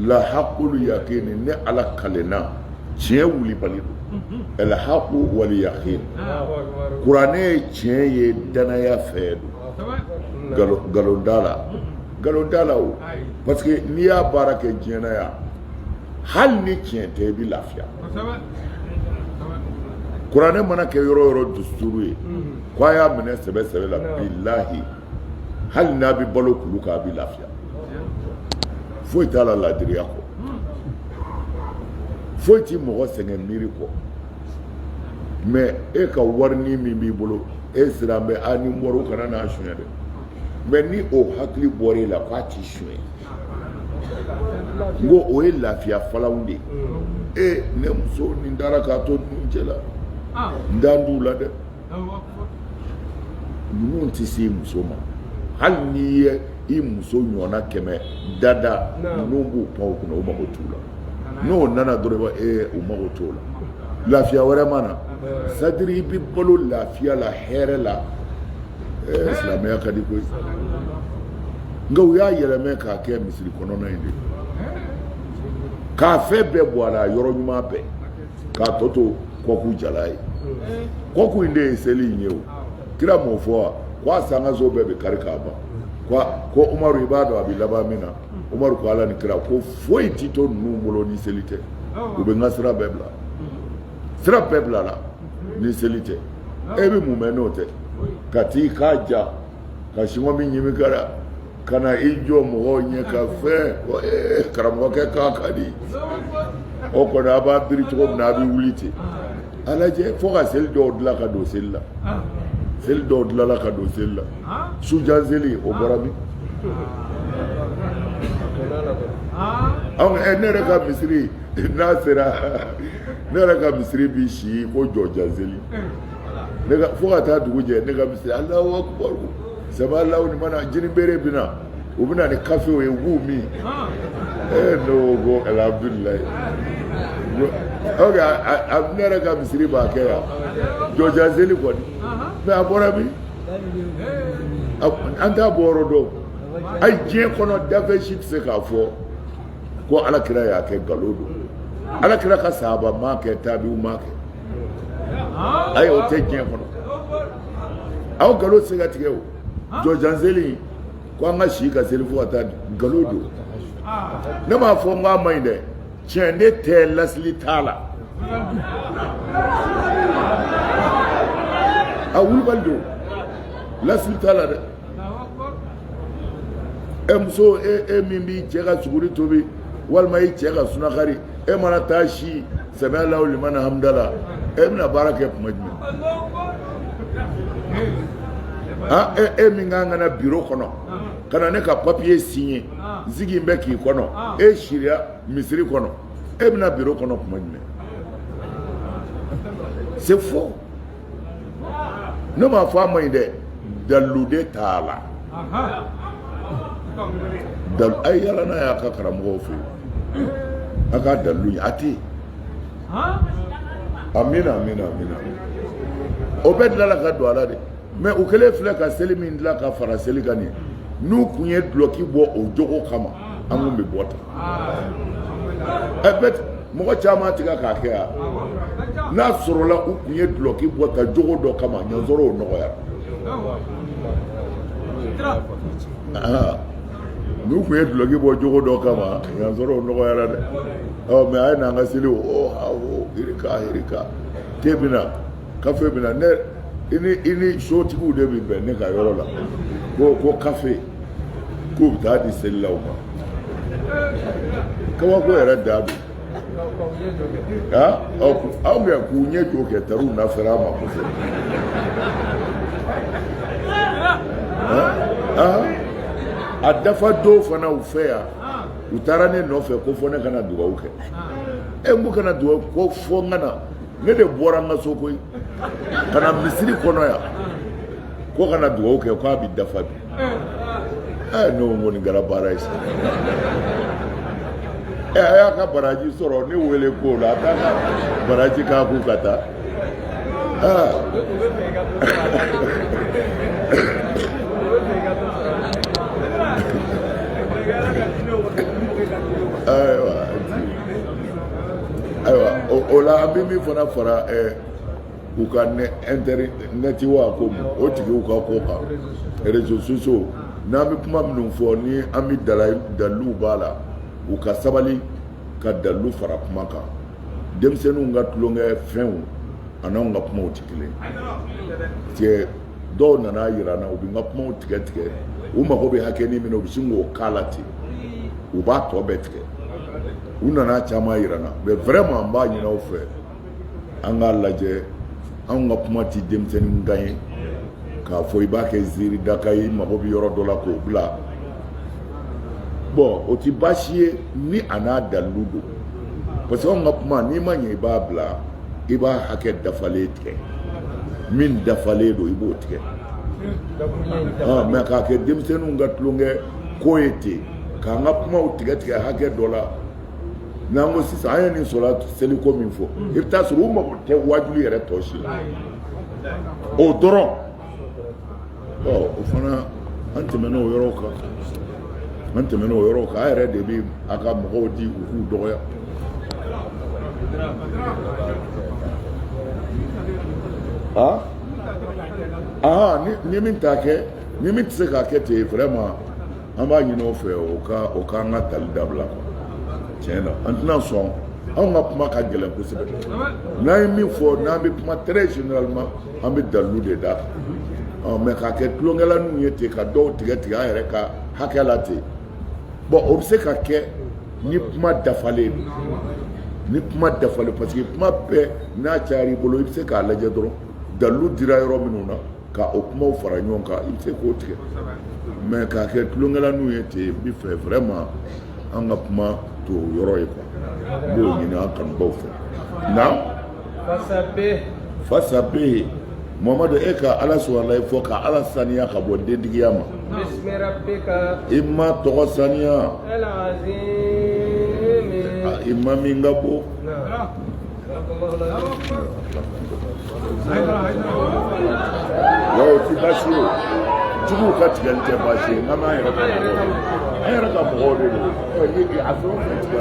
la haqqul yaqin ni ala kalena wuli balido el haqqu wal yaqin qur'ana ye dana ya fedu galondala o parce que ni ya barake jena ya hali ni tiɲɛ tɛ i bɛ lafiya kuranɛ mana kɛ yɔrɔ yɔrɔ dusuru ye ko a y'a minɛ sɛbɛ la bilahi hali n'a bɛ balo kulu kan a bɛ lafiya foyi t'a la ladiriya kɔ foyi t'i mɔgɔ sɛgɛn miiri kɔ mais e ka warini min b'i bolo e sera an bɛ a ni wariw kana n'a suɲɛ dɛ mais ni o hakili bɔra e la k'a t'i suɲɛ n ko o ye lafiya falanw de ye ne muso nin taara k'a to ninnu cɛ la n t'an d'u la dɛ ninnu tɛ se muso ma hali n'i ye i muso ɲɔgɔnna 100 dada ninnu b'u pan o kunna o mago t'u la n'o nana dɔrɔn i b'a u mago t'o la lafiya wɛrɛ ma na c'est-à-dire i bɛ balo lafiya la hɛrɛ la silamɛya ka di koyi nka u y'a yɛlɛmɛ k'a kɛ misiri kɔnɔna in de k'a fɛn bɛɛ bɔ a la yɔrɔ ɲuman bɛɛ k'a tɔ to kɔkun jala ye kɔkun in de ye seli in ye o kira m'o fɔ wa ko a sangaso bɛɛ bɛ kari k'a ban ko umaru i b'a dɔn a bɛ laban min na umaru ko ala ni kira ko foyi t'i to ninnu bolo ni seli tɛ u bɛ n ka sira bɛɛ bila sira bɛɛ bila la ni seli tɛ e bɛ mun bɛ n'o tɛ ka t'i k'a ja ka siŋɔ min ɲimi kara ka na i jɔ mɔgɔw ɲɛ ka fɛn karamɔgɔkɛ k'a ka di o kɔni a b'a biri cogo min na a bɛ wuli ten a lajɛ fo ka seli dɔw dilan ka don seli la seli dɔw dilanla ka don seli la sujan seli o bɔra min ne yɛrɛ ka misiri n'a sera ne yɛrɛ ka misiri bi si ko jɔjan seli fo ka taa dugu jɛ ne ka misiri Alahu Akbar saba Alahu ni mana jini bere bina u bina ni kafe o ye u b'u min n'o ko alhamdulilayi ok ne yɛrɛ ka misiri b'a kɛ yan jɔjan seli kɔni mais a bɔra min an t'a bɔ yɔrɔ dɔn a diɲɛ kɔnɔ dafɛ si tɛ se k'a fɔ ko alakira y'a kɛ nkalon don alakira ka sahaba m'a kɛ tabi'u m'a kɛ ayi o tɛ diɲɛ kɔnɔ aw nkalon tɛ se ka tigɛ o jɔjan seli ko an ka si ka seli fo ka taa nkalon don ne m'a fɔ n k'a ma ɲi dɛ tiɲɛ ne tɛ lasili t'a la a wulibali don lasili t'a la dɛ muso e min b'i cɛ ka suguri tobi walima i cɛ ka sunakari e mana taa si sami Alahu liman hamdala e bɛna baara kɛ kuma jumɛn e min kan ka na biro kɔnɔ ka na ne ka papiye signé zigi bɛ k'i kɔnɔ e siriya misiri kɔnɔ e bɛna biro kɔnɔ kuma jumɛn c'est faux ne m'a fɔ a ma ɲi dɛ dalu de t'a la a ye yala n'a y'a ka karamɔgɔw fɛ yen a ka dalu ye a tɛ yen amina o bɛɛ dilanna ka don a la de mais u kɛlen filɛ ka seli min dilan ka fara seli kan nin n'u kun ye duloki bɔ o jogo kama an kun bɛ bɔ tan mɔgɔ caman tigɛ k'a kɛ yan n'a sɔrɔla u kun ye duloki bɔ ta jogo dɔ kama ɲɔnsɔrɔw nɔgɔyara n'u kun ye duloki bɔ jogo dɔ kama ɲɔnsɔrɔw nɔgɔyara dɛ mais a ye n'an ka seli hirika te bɛna kafe bɛna ne i ni sotigiw de bɛ bɛn ne ka yɔrɔ la ko kafe k'u bɛ taa di selilaw ma kabako yɛrɛ da don aw bɛ k'u ɲɛ jɔ kɛ tariw nafɛra a ma kosɛbɛ a dafa dɔw fana u fɛ yan u taara ne nɔfɛ ko fɔ ne kana dugawu kɛ n ko kana dugawu ko fɔ n kana ne de bɔra n ka so koyi ka na misiri kɔnɔ yan ko kana dugawu kɛ k'a bɛ dafa bi n'o ko nin kɛra baara ye sa a y'a ka baraji sɔrɔ ne wele ko la a t'a ka baraji k'a kun ka taa ayiwa o la an bɛ min fana fara u ka nɛti wa ko o tigiw ka ko kan réseaux sociaux n'an bɛ kuma minnu fɔ ni an bɛ dalilu b'a la u ka sabali ka dalu fara kuma kan denmisɛnninw ka tulonkɛ fɛnw an'anw ka kumaw tɛ kelen ye dɔw nana yira n na u bɛ n ka kumaw tigɛ tigɛ u mago bɛ hakɛnin min na u bɛ sin k'o k'a la ten u b'a tɔ bɛɛ tigɛ u nana caman yira n na mais vraiment n b'a ɲini aw fɛ an k'a lajɛ anw ka kuma tɛ denmisɛnnin kan ye k'a fɔ i b'a kɛ ziiri daka ye i mago bɛ yɔrɔ dɔ la k'o bila bon o tɛ baasi ye ni a n'a dalilu don parce que anw ka kuma n'i ma ɲɛ i b'a bila i b'a hakɛ dafalen tigɛ min dafalen don i b'o tigɛ mais k'a kɛ denmisɛnninw ka tulonkɛ ko ye ten k'an ka kumaw tigɛ tigɛ hakɛ dɔ la n'an ko sisan an ye nin sɔrɔ seliko min fɔ i bɛ taa sɔrɔ u mago tɛ wajuli yɛrɛ tɔ si la o dɔrɔn o fana an tɛmɛna o yɔrɔw kan an yɛrɛ de bɛ a ka mɔgɔw di u k'u dɔgɔya ni min t'a kɛ ni min tɛ se k'a kɛ ten vraiment an b'a ɲini o fɛ o k'an ka tali dabila tiɲɛ na an tɛna sɔn anw ka kuma ka gɛlɛn kosɛbɛ n'an ye min fɔ n'an bɛ kuma très généralement an bɛ dalilu de d'a kan mais k'a kɛ tulonkɛlaninw ye ten ka dɔw tigɛ tigɛ an yɛrɛ ka hakɛ la ten bon o bɛ se ka kɛ ni kuma dafalen parce que kuma bɛɛ n'a cayara i bolo i bɛ se k'a lajɛ dɔrɔn dalilu dira yɔrɔ minnu na ka o kumaw fara ɲɔgɔn kan i bɛ se k'o tigɛ mais k'a kɛ tulonkɛlaninw ye ten n bɛ fɛ vraiment an ka kuma to yɔrɔ ye quoi n b'o ɲini an kanubaw fɛ fasabe Muhamadu e ka ala subahana fɔ ka ala saniya ka bɔ dentigiya ma i ma tɔgɔ saniya i ma min ka bon o tɛ baasi ye juguw ka tigɛli tɛ baasi ye n'an m'an yɛrɛ ka mɔgɔw de don